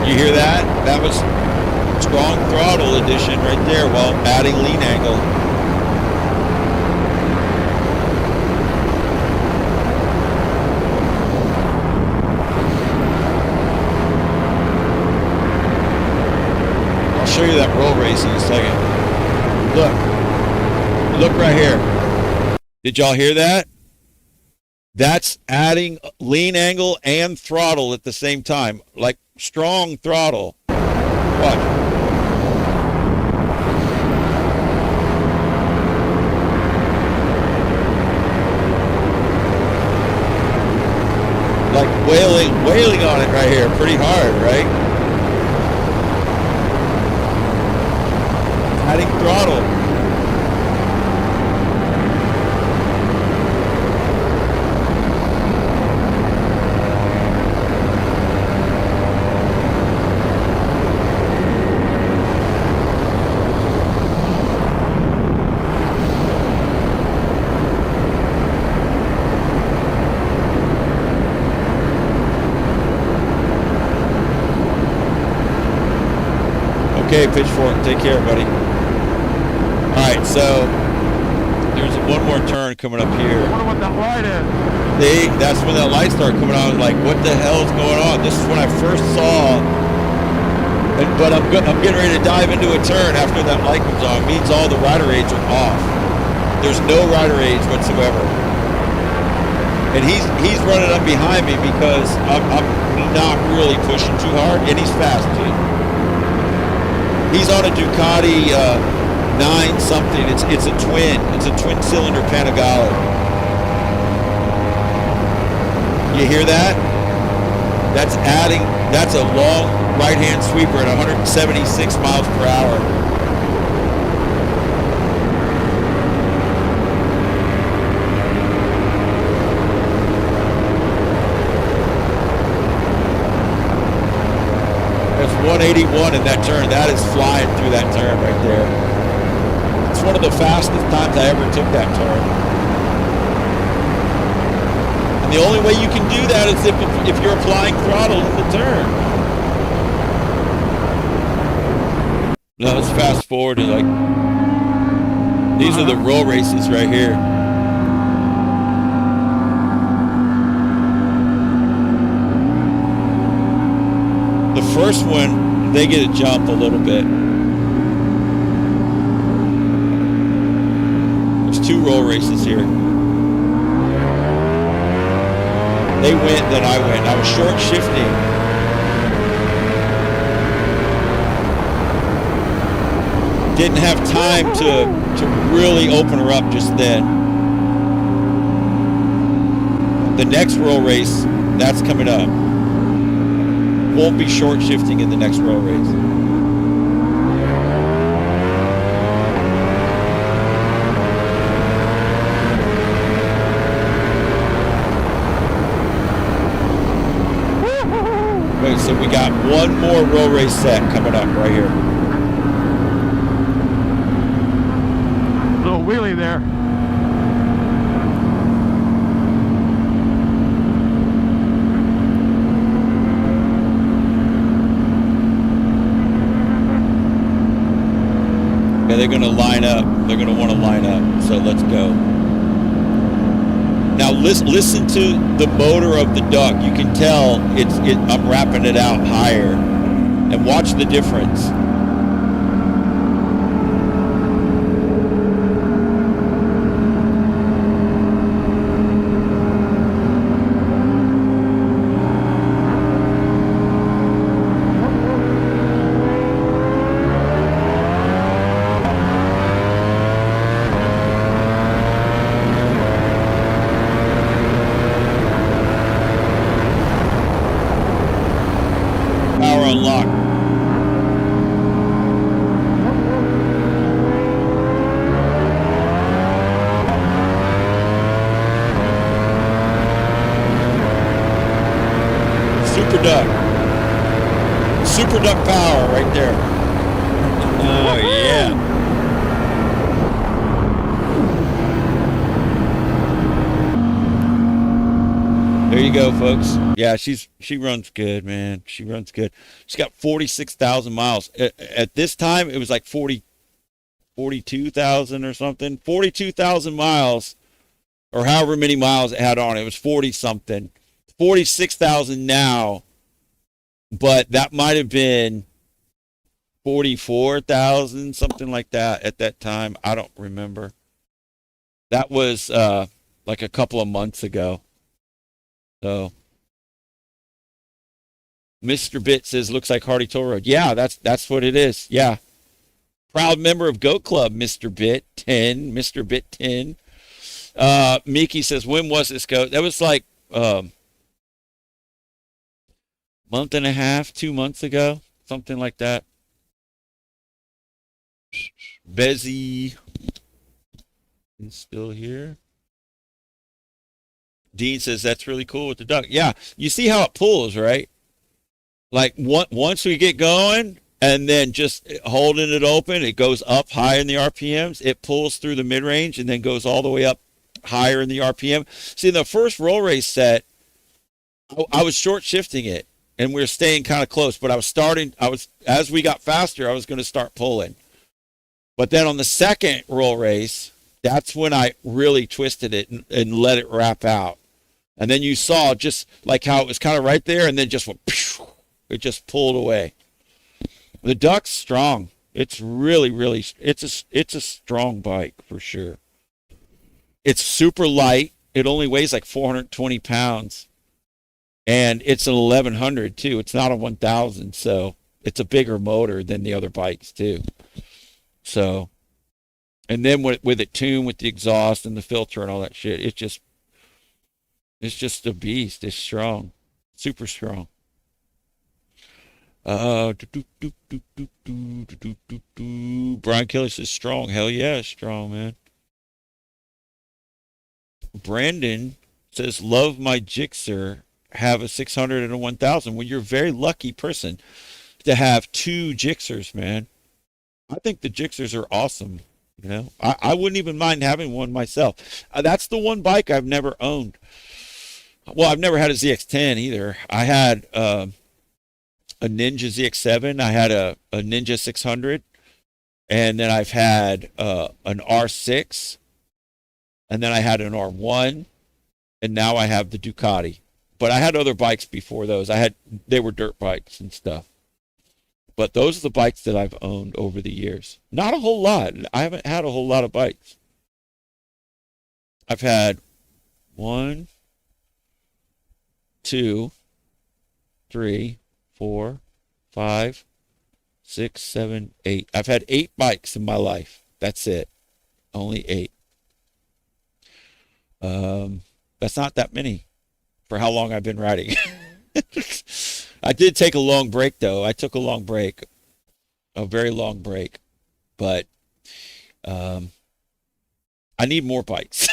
You hear that? That was strong throttle addition right there while adding lean angle. race in a second. Look right here. Did y'all hear that? That's adding lean angle and throttle at the same time, like strong throttle. Watch. Like wailing on it right here, pretty hard, right? Adding throttle. Okay, Pitchfork, take care, buddy. All right, so there's one more turn coming up here. I wonder what that light is. See, that's when that light started coming on. I was like, what the hell is going on? This is when I first saw. But I'm getting ready to dive into a turn after that light comes on. It means all the rider aids are off. There's no rider aids whatsoever. And he's running up behind me because I'm not really pushing too hard, and he's fast too. He's on a Ducati 9 something. It's a twin. It's a twin cylinder Panigale. You hear that? That's a long right hand sweeper at 176 miles per hour. That's 181 in that turn. That is flying through that turn right there. It's one of the fastest times I ever took that turn. And the only way you can do that is if you're applying throttle in the turn. Now let's fast forward to like, these are the roll races right here. The first one, they get a jump a little bit. There's 2 roll races here. They went, then I went. I was short shifting. Didn't have time to really open her up just then. The next roll race, that's coming up. Won't be short shifting in the next roll race. Wait, so we got one more roll race set coming up right here. Little wheelie there. Yeah, they're going to line up. They're going to want to line up. So let's go. Now listen to the motor of the duck. You can tell I'm wrapping it out higher, and watch the difference. Power unlock. Super duck. Super duck power right there. Oh yeah. There you go, folks. Yeah, she runs good, man. She runs good. She's got 46,000 miles. At this time, it was like 42,000 or something. 42,000 miles, or however many miles it had on it. It was 40 something. 46,000 now, but that might have been 44,000, something like that at that time. I don't remember. That was like a couple of months ago. So Mr. Bit says looks like Hardy Toll Road. Yeah, that's what it is. Yeah. Proud member of Goat Club, Mr. Bit 10, Mr. Bit 10. Miki says, when was this goat? That was like month and a half, 2 months ago, something like that. Bezzy is still here. Dean says that's really cool with the duck. Yeah, you see how it pulls, right? Like once we get going, and then just holding it open, it goes up high in the RPMs. It pulls through the mid range and then goes all the way up higher in the RPM. See, in the first roll race set, I was short shifting it, and we were staying kind of close. But as we got faster, I was going to start pulling. But then on the second roll race, that's when I really twisted it and let it wrap out. And then you saw just like how it was kind of right there, and then just went, it just pulled away. The Duck's strong. It's really, it's a strong bike for sure. It's super light. It only weighs like 420 pounds. And it's an 1100 too. It's not a 1000. So it's a bigger motor than the other bikes too. So, and then with it tuned with the exhaust and the filter and all that shit, it's just a beast. It's strong. Super strong. Brian Keller says strong. Hell yeah, strong, man. Brandon says, love my Gixxer. Have a 600 and a 1000. Well, you're a very lucky person to have two Gixxers, man. I think the Gixxers are awesome. You know, I wouldn't even mind having one myself. That's the one bike I've never owned. Well, I've never had a ZX10 either. I had a Ninja ZX7. I had a Ninja 600. And then I've had an R6. And then I had an R1. And now I have the Ducati. But I had other bikes before those. They were dirt bikes and stuff. But those are the bikes that I've owned over the years. Not a whole lot. I haven't had a whole lot of bikes. I've had 1, 2, 3, 4, 5, 6, 7, 8. I've had 8 bikes in my life. That's it. Only 8. That's not that many for how long I've been riding. I did take a long break though. I took a long break, a very long break, but I need more bikes.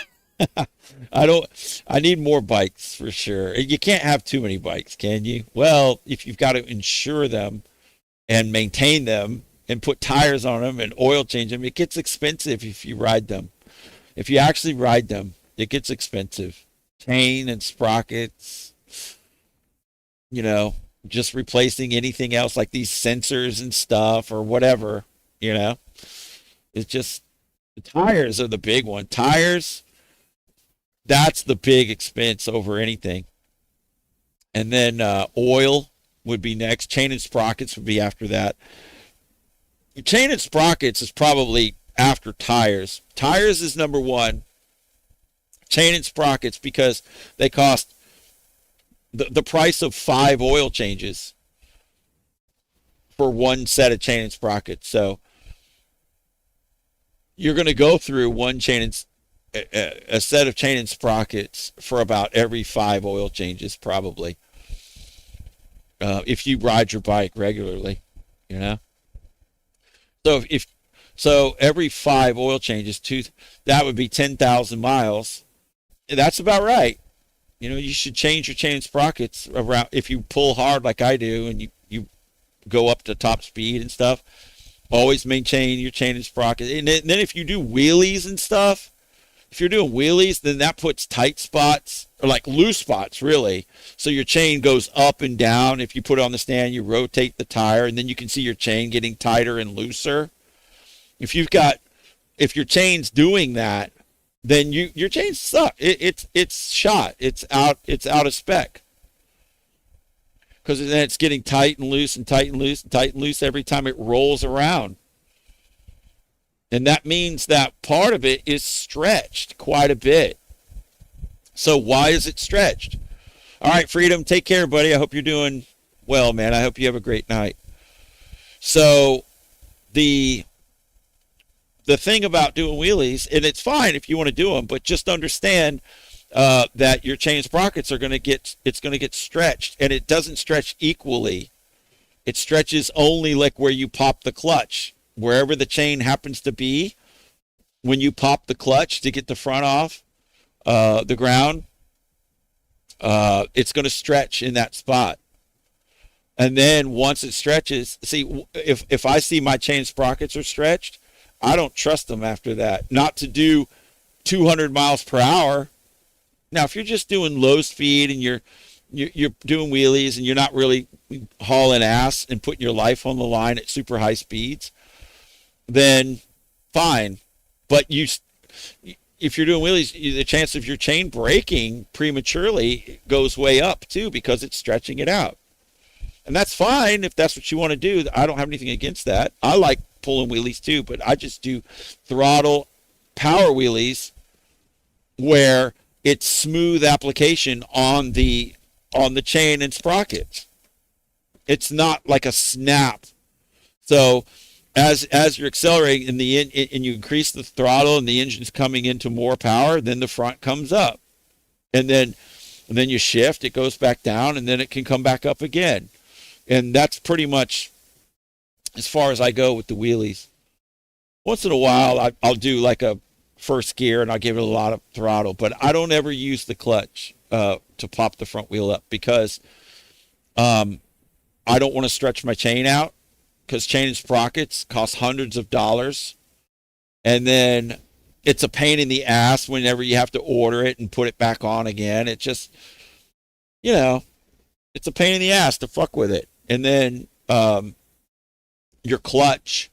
I need more bikes for sure. You can't have too many bikes, can you? Well, if you've got to insure them and maintain them and put tires on them and oil change them, it gets expensive if you ride them. If you actually ride them, it gets expensive. Chain and sprockets, you know, just replacing anything else like these sensors and stuff or whatever, you know. It's just the tires are the big one. Tires, that's the big expense over anything. And then oil would be next. Chain and sprockets would be after that. Chain and sprockets is probably after tires. Tires is number one. Chain and sprockets because they cost the price of 5 oil changes for one set of chain and sprockets. So you're going to go through one chain and a set of chain and sprockets for about every 5 oil changes, probably. If you ride your bike regularly, you know. So every 5 oil changes, that would be 10,000 miles. That's about right. You know, you should change your chain and sprockets around if you pull hard like I do and you go up to top speed and stuff. Always maintain your chain and sprocket. And then if you do wheelies and stuff, if you're doing wheelies, then that puts tight spots or like loose spots really. So your chain goes up and down. If you put it on the stand, you rotate the tire and then you can see your chain getting tighter and looser. If your chain's doing that, then your chains suck. It's shot. It's out of spec. because then it's getting tight and loose and tight and loose and tight and loose every time it rolls around. And that means that part of it is stretched quite a bit. So why is it stretched? All right, Freedom, take care, buddy. I hope you're doing well, man. I hope you have a great night. So the thing about doing wheelies, and it's fine if you want to do them, but just understand that your chain sprockets are going to get stretched, and it doesn't stretch equally. It stretches only like where you pop the clutch, wherever the chain happens to be. When you pop the clutch to get the front off the ground, it's going to stretch in that spot. And then once it stretches, see, if I see my chain sprockets are stretched, I don't trust them after that. Not to do 200 miles per hour. Now, if you're just doing low speed and you're doing wheelies and you're not really hauling ass and putting your life on the line at super high speeds, then fine. But if you're doing wheelies, the chance of your chain breaking prematurely goes way up too, because it's stretching it out. And that's fine if that's what you want to do. I don't have anything against that. I like pulling wheelies too, but I just do throttle power wheelies where it's smooth application on the chain and sprockets. It's not like a snap. So as you're accelerating and you increase the throttle and the engine's coming into more power, then the front comes up. And then you shift, it goes back down, and then it can come back up again. And that's pretty much as far as I go with the wheelies. Once in a while, I'll do like a first gear and I'll give it a lot of throttle, but I don't ever use the clutch to pop the front wheel up, because I don't want to stretch my chain out, because chain and sprockets cost hundreds of dollars. And then it's a pain in the ass whenever you have to order it and put it back on again. It just, it's a pain in the ass to fuck with it. And then your clutch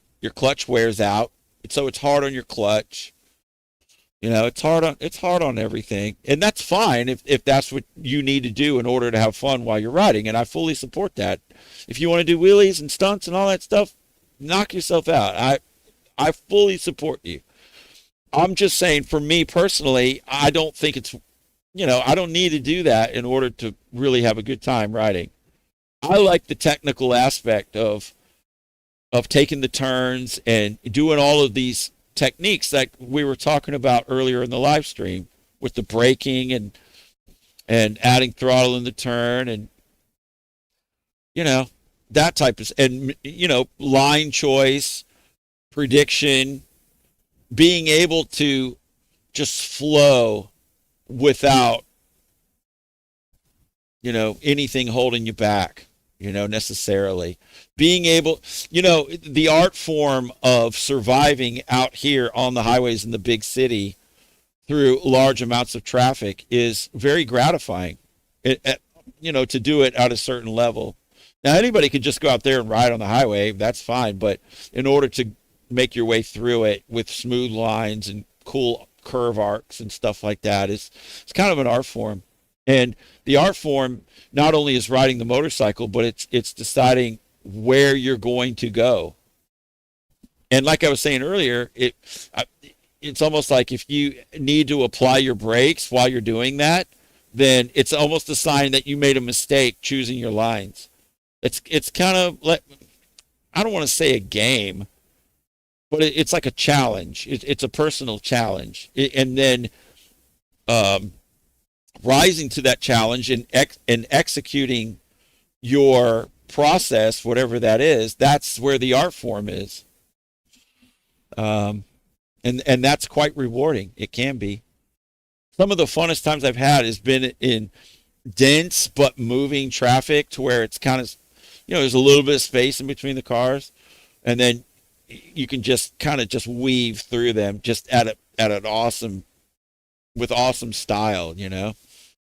wears out, so it's hard on your clutch. It's hard on everything, and that's fine if that's what you need to do in order to have fun while you're riding, and I fully support that. If you want to do wheelies and stunts and all that stuff, knock yourself out. I fully support you. I'm just saying, for me personally, I don't think it's, I don't need to do that in order to really have a good time riding. I like the technical aspect of taking the turns and doing all of these techniques that we were talking about earlier in the live stream, with the braking and adding throttle in the turn, and that type of, and line choice, prediction, being able to just flow without anything holding you back, necessarily. Being able, the art form of surviving out here on the highways in the big city through large amounts of traffic is very gratifying, to do it at a certain level. Now, anybody could just go out there and ride on the highway. That's fine. But in order to make your way through it with smooth lines and cool curve arcs and stuff like that, it's kind of an art form. And the art form not only is riding the motorcycle, but it's deciding where you're going to go. And like I was saying earlier, it's almost like if you need to apply your brakes while you're doing that, then it's almost a sign that you made a mistake choosing your lines. It's kind of like, I don't want to say a game, but it's like a challenge. It's a personal challenge. And then rising to that challenge and executing your process, whatever that is, that's where the art form is. And that's quite rewarding. It can be. Some of the funnest times I've had has been in dense but moving traffic, to where it's kind of, there's a little bit of space in between the cars, and then you can just kind of just weave through them just at an awesome style.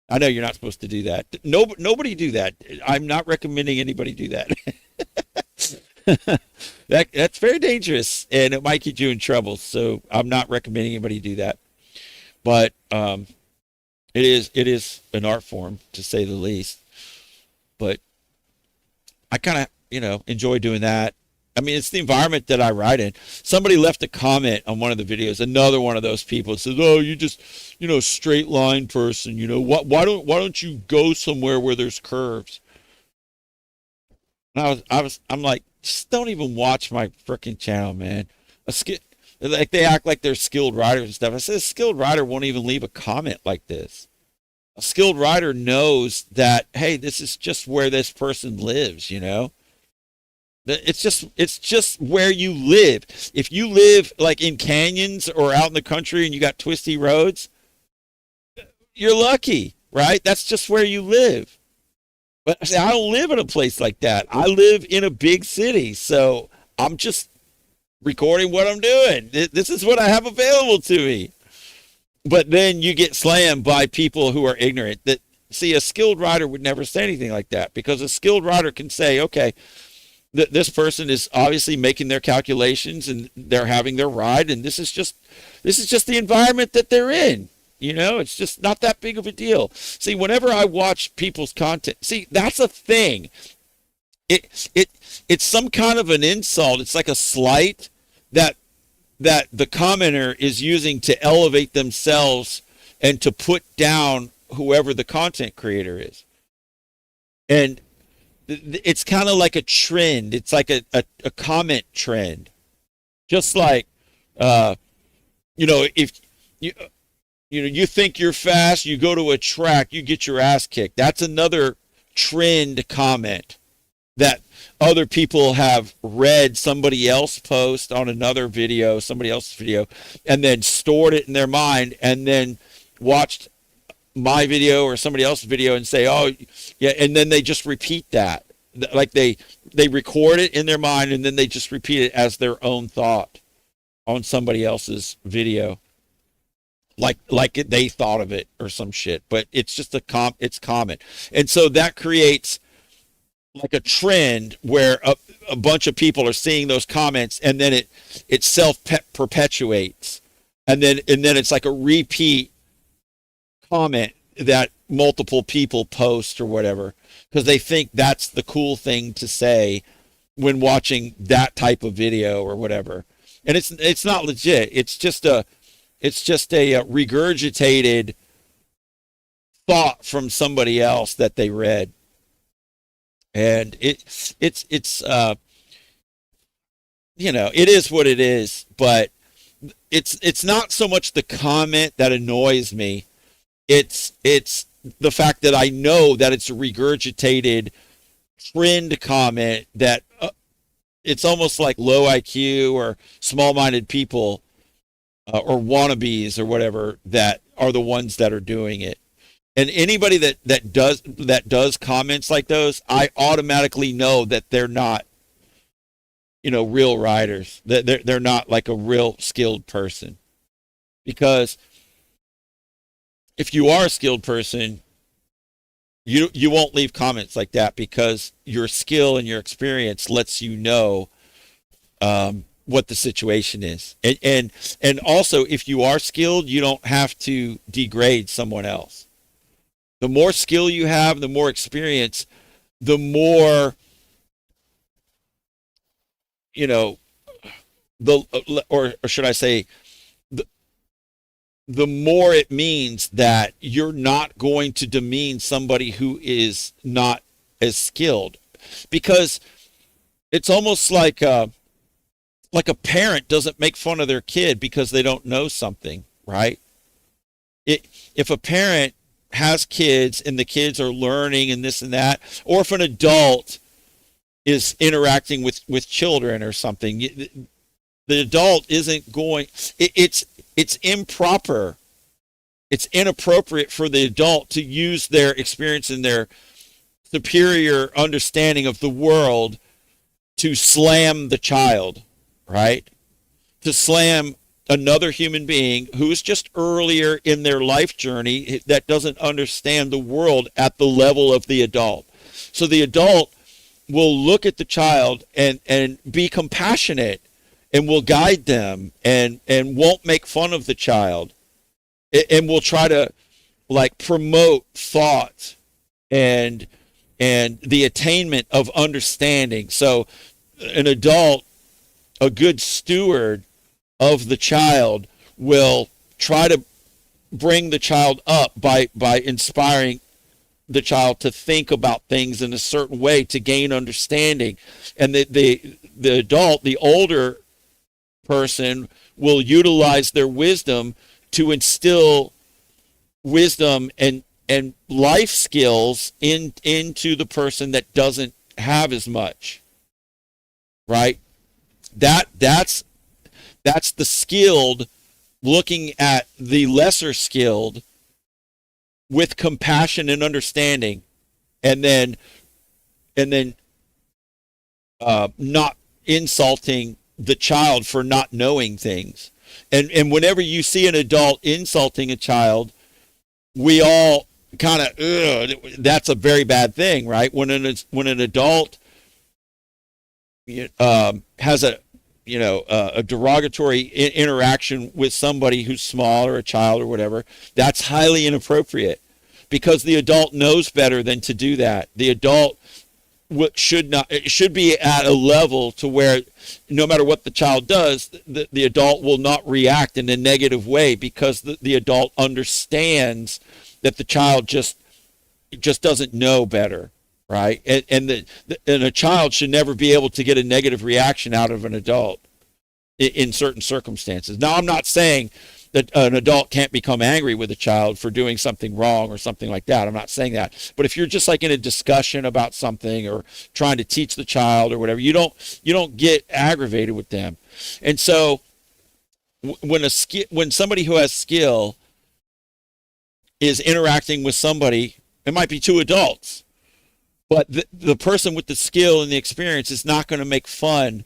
I know you're not supposed to do that. Nobody do that. I'm not recommending anybody do that. That's very dangerous, and it might get you in trouble. So I'm not recommending anybody do that. But it is an art form, to say the least. But I kind of, enjoy doing that. I mean, it's the environment that I write in. Somebody left a comment on one of the videos. Another one of those people says, "Oh, you just, straight line person. Why don't you go somewhere where there's curves?" And I'm like, just don't even watch my freaking channel, man. Like they act like they're skilled writers and stuff. I said, a skilled writer won't even leave a comment like this. A skilled writer knows that, hey, this is just where this person lives. It's just where you live. If you live like in canyons or out in the country and you got twisty roads, you're lucky, right? That's just where you live. But see, I don't live in a place like that. I live in a big city, so I'm just recording what I'm doing. This is what I have available to me. But then you get slammed by people who are ignorant. That see, a skilled writer would never say anything like that, because a skilled writer can say, okay, this person is obviously making their calculations and they're having their ride, and this is just the environment that they're in. It's just not that big of a deal. See, whenever I watch people's content, see, that's a thing. It's some kind of an insult. It's like a slight that the commenter is using to elevate themselves and to put down whoever the content creator is. And it's kind of like a trend. It's like a comment trend. Just like, if you think you're fast, you go to a track, you get your ass kicked. That's another trend comment that other people have read somebody else post on another video, somebody else's video, and then stored it in their mind, and then watched my video or somebody else's video and say, oh, yeah, and then they just repeat that. Like they record it in their mind, and then they just repeat it as their own thought on somebody else's video. They thought of it or some shit, but it's just it's common. And so that creates like a trend where a bunch of people are seeing those comments, and then it self perpetuates, and then it's like a repeat comment that multiple people post or whatever, because they think that's the cool thing to say when watching that type of video or whatever. And it's not legit. It's just a regurgitated thought from somebody else that they read. And it's it is what it is, but it's not so much the comment that annoys me. It's the fact that I know that it's a regurgitated trend comment that it's almost like low IQ or small-minded people or wannabes or whatever that are the ones that are doing it. And anybody that does comments like those, I automatically know that they're not, real writers. That they're not like a real skilled person. Because if you are a skilled person, you won't leave comments like that, because your skill and your experience lets you know what the situation is. And also, if you are skilled, you don't have to degrade someone else. The more skill you have, the more experience, the more, or should I say, the more it means that you're not going to demean somebody who is not as skilled. Because it's almost like a parent doesn't make fun of their kid because they don't know something, right? If a parent has kids and the kids are learning and this and that, or if an adult is interacting with children or something, the adult isn't going, it's improper, it's inappropriate for the adult to use their experience and their superior understanding of the world to slam the child, right? To slam another human being who is just earlier in their life journey that doesn't understand the world at the level of the adult. So the adult will look at the child and be compassionate and will guide them and won't make fun of the child and will try to like promote thought and and the attainment of understanding. So an adult, a good steward of the child, will try to bring the child up by inspiring the child to think about things in a certain way to gain understanding. And the adult, the older person, will utilize their wisdom to instill wisdom and life skills into the person that doesn't have as much. Right? That's the skilled looking at the lesser skilled with compassion and understanding, and then not insulting the child for not knowing things. And whenever you see an adult insulting a child, we all kind of, that's a very bad thing, right? When an adult has a derogatory interaction with somebody who's small or a child or whatever, that's highly inappropriate, because the adult knows better than to do that. The adult should be at a level to where no matter what the child does, the adult will not react in a negative way, because the adult understands that the child just doesn't know better, right? And a child should never be able to get a negative reaction out of an adult in certain circumstances. Now, I'm not saying that an adult can't become angry with a child for doing something wrong or something like that. I'm not saying that. But if you're just like in a discussion about something or trying to teach the child or whatever, you don't get aggravated with them. And so when somebody who has skill is interacting with somebody, it might be two adults, but the person with the skill and the experience is not going to make fun.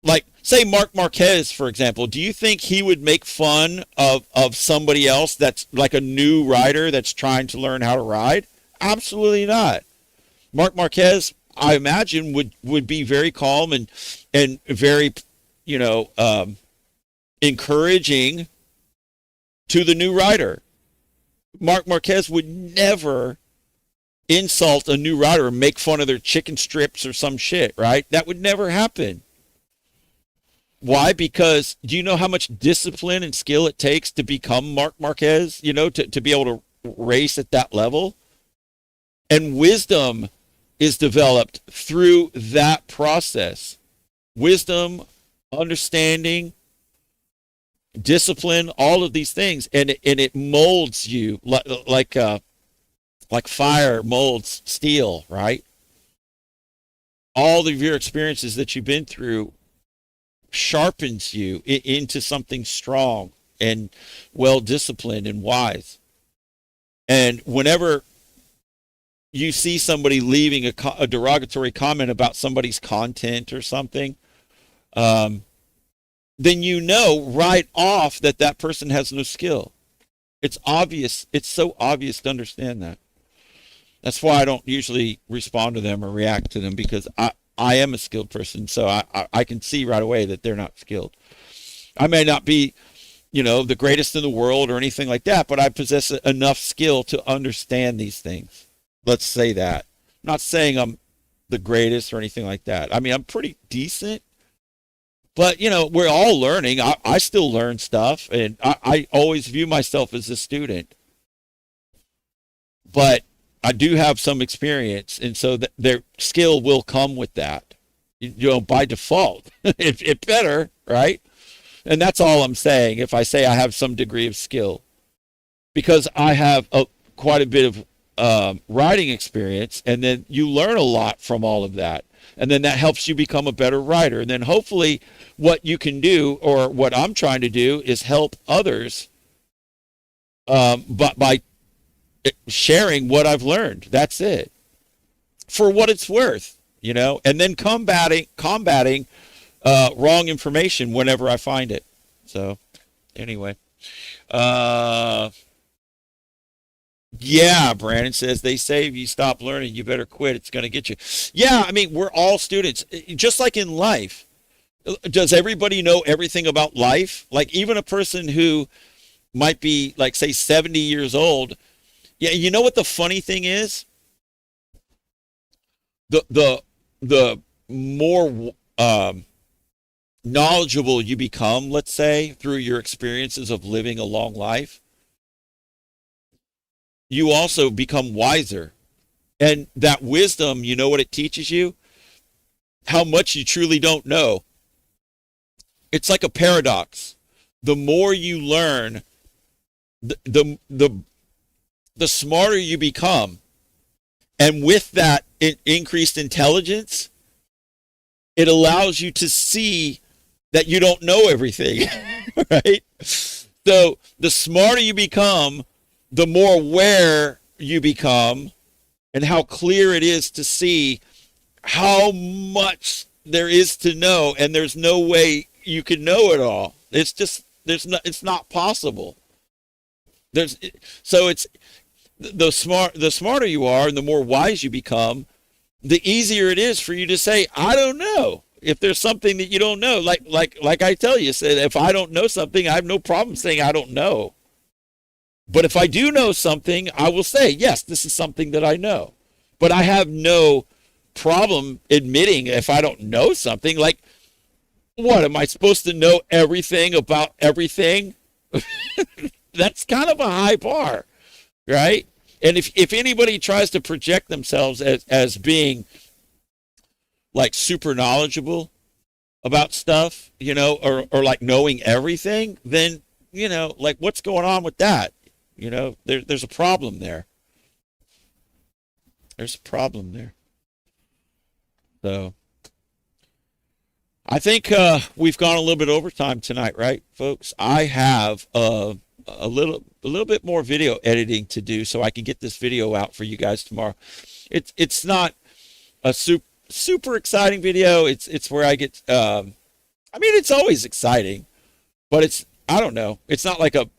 Like, say Mark Marquez, for example. Do you think he would make fun of somebody else that's like a new rider that's trying to learn how to ride? Absolutely not. Mark Marquez, I imagine, would be very calm and very, encouraging to the new rider. Mark Marquez would never insult a new rider or make fun of their chicken strips or some shit, right? That would never happen. Why? Because do you know how much discipline and skill it takes to become Mark Marquez, to be able to race at that level? And wisdom is developed through that process. Wisdom, understanding, discipline, all of these things. And it molds you like fire molds steel, right? All of your experiences that you've been through sharpens you into something strong and well disciplined and wise. And whenever you see somebody leaving a derogatory comment about somebody's content or something, then you know right off that person has no skill. It's obvious. It's so obvious to understand that. That's why I don't usually respond to them or react to them, because I am a skilled person, so I can see right away that they're not skilled. I may not be, the greatest in the world or anything like that, but I possess enough skill to understand these things. Let's say that. I'm not saying I'm the greatest or anything like that. I mean, I'm pretty decent, but, we're all learning. I still learn stuff, and I always view myself as a student. But I do have some experience, and so their skill will come with that, by default. it better, right? And that's all I'm saying if I say I have some degree of skill, because I have quite a bit of riding experience, and then you learn a lot from all of that, and then that helps you become a better rider. And then hopefully what you can do, or what I'm trying to do, is help others, but by sharing what I've learned. That's it. For what it's worth, and then combating wrong information whenever I find it. So anyway, yeah, Brandon says, they say if you stop learning, you better quit. It's going to get you. Yeah, I mean, we're all students, just like in life. Does everybody know everything about life? Like, even a person who might be, like, say 70 years old. Yeah, you know what the funny thing is? The more knowledgeable you become, let's say, through your experiences of living a long life, you also become wiser. And that wisdom, you know what it teaches you? How much you truly don't know. It's like a paradox. The more you learn, the smarter you become. And with that increased intelligence, it allows you to see that you don't know everything, right? So the smarter you become, the more aware you become, and how clear it is to see how much there is to know, and there's no way you can know it all. It's just it's not possible. There's so it's the smarter you are and the more wise you become, the easier it is for you to say, I don't know. If there's something that you don't know, like I tell you, said if I don't know something, I have no problem saying I don't know. But if I do know something, I will say, yes, this is something that I know. But I have no problem admitting if I don't know something. Like, what, am I supposed to know everything about everything? That's kind of a high bar, right? And if anybody tries to project themselves as being like super knowledgeable about stuff, or like knowing everything, then, like what's going on with that? There's a problem there. There's a problem there. So I think we've gone a little bit overtime tonight, right, folks? I have a little bit more video editing to do so I can get this video out for you guys tomorrow. It's not a super exciting video. It's where I get I mean, it's always exciting, but I don't know. It's not like a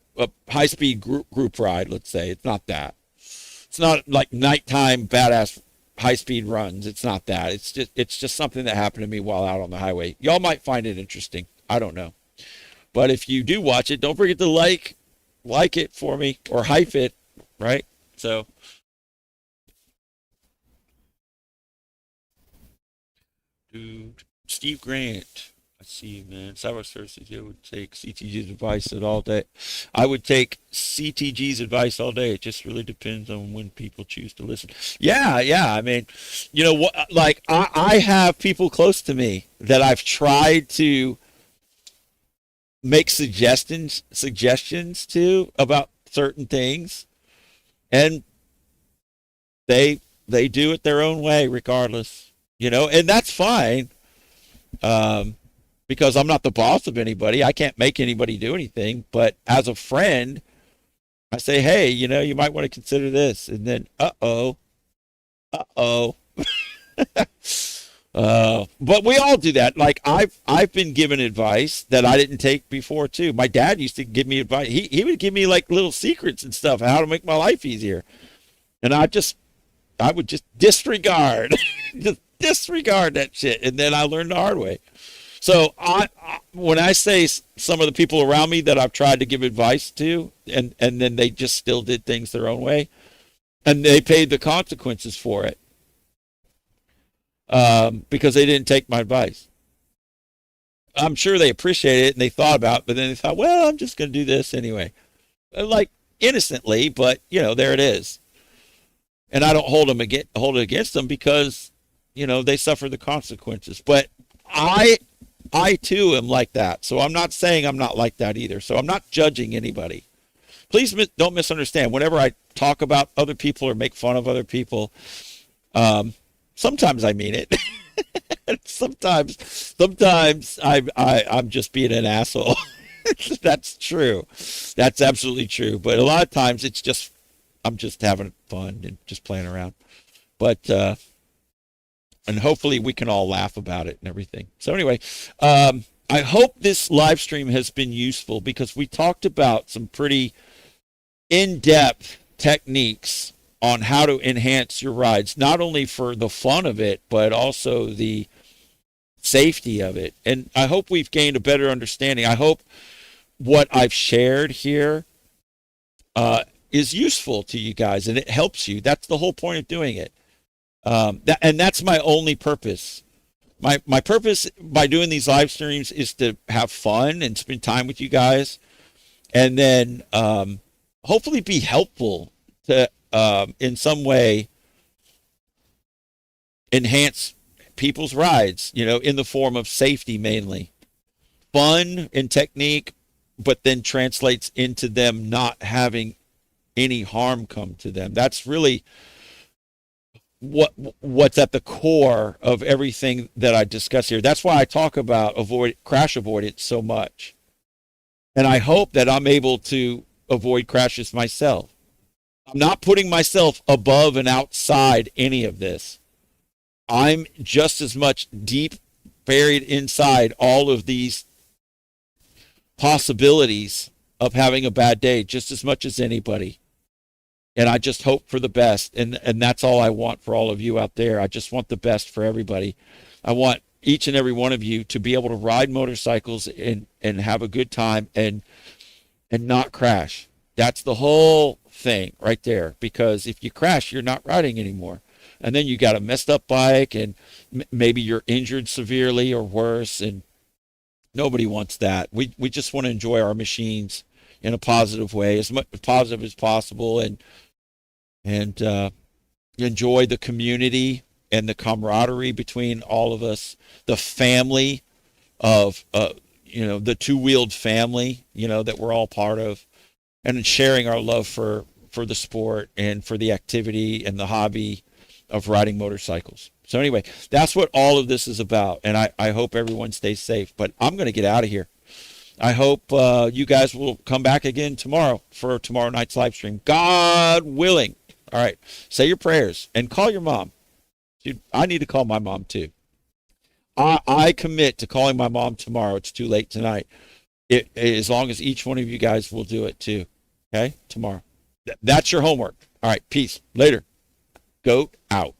high speed group ride, let's say. It's not that. It's not like nighttime badass high speed runs. It's not that. It's just something that happened to me while out on the highway. Y'all might find it interesting. I don't know. But if you do watch it, don't forget to like it for me, or hype it, right? So dude, Steve Grant. I see, man. Cyber Thursday, I would take CTG's advice all day. I would take CTG's advice all day. It just really depends on when people choose to listen. Yeah, yeah. I mean, you know what? Like, I have people close to me that I've tried to make suggestions to about certain things, and they do it their own way, regardless. And that's fine. Um, because I'm not the boss of anybody. I can't make anybody do anything. But as a friend, I say, hey, you might want to consider this. And then, uh oh. But we all do that. Like, I've been given advice that I didn't take before too. My dad used to give me advice. He would give me like little secrets and stuff, how to make my life easier. And I would just disregard, just disregard that shit. And then I learned the hard way. So when I say some of the people around me that I've tried to give advice to, and then they just still did things their own way, and they paid the consequences for it, because they didn't take my advice. I'm sure they appreciated it and they thought about it, but then they thought, well, I'm just going to do this anyway, like innocently, but there it is. And I don't hold it against them, because they suffer the consequences. But I too am like that. So I'm not saying I'm not like that either. So I'm not judging anybody. Please don't misunderstand. Whenever I talk about other people or make fun of other people, sometimes I mean it. sometimes I'm just being an asshole. That's true. That's absolutely true. But a lot of times I'm just having fun and just playing around. But and hopefully we can all laugh about it and everything. So anyway, I hope this live stream has been useful, because we talked about some pretty in-depth techniques on how to enhance your rides, not only for the fun of it, but also the safety of it. And I hope we've gained a better understanding. I hope what I've shared here is useful to you guys and it helps you. That's the whole point of doing it. And that's my only purpose. My purpose by doing these live streams is to have fun and spend time with you guys, and then hopefully be helpful to in some way enhance people's rides. In the form of safety mainly, fun and technique, but then translates into them not having any harm come to them. That's really what's at the core of everything that I discuss here. That's why I talk about crash avoidance so much. And I hope that I'm able to avoid crashes myself. I'm not putting myself above and outside any of this. I'm just as much deep buried inside all of these possibilities of having a bad day just as much as anybody. And I just hope for the best. And that's all I want for all of you out there. I just want the best for everybody. I want each and every one of you to be able to ride motorcycles and have a good time and not crash. That's the whole thing right there. Because if you crash, you're not riding anymore. And then you got a messed up bike, and maybe you're injured severely or worse. And nobody wants that. We just want to enjoy our machines in a positive way, as much positive as possible, and enjoy the community and the camaraderie between all of us, the family of the two-wheeled family that we're all part of, and sharing our love for the sport and for the activity and the hobby of riding motorcycles. So anyway, that's what all of this is about, and I hope everyone stays safe. But I'm going to get out of here. I hope you guys will come back again tomorrow for tomorrow night's live stream, God willing. All right, say your prayers and call your mom. Dude, I need to call my mom too. I commit to calling my mom tomorrow. It's too late tonight. As long as each one of you guys will do it too. Okay, tomorrow. That's your homework. All right, peace. Later. Goat out.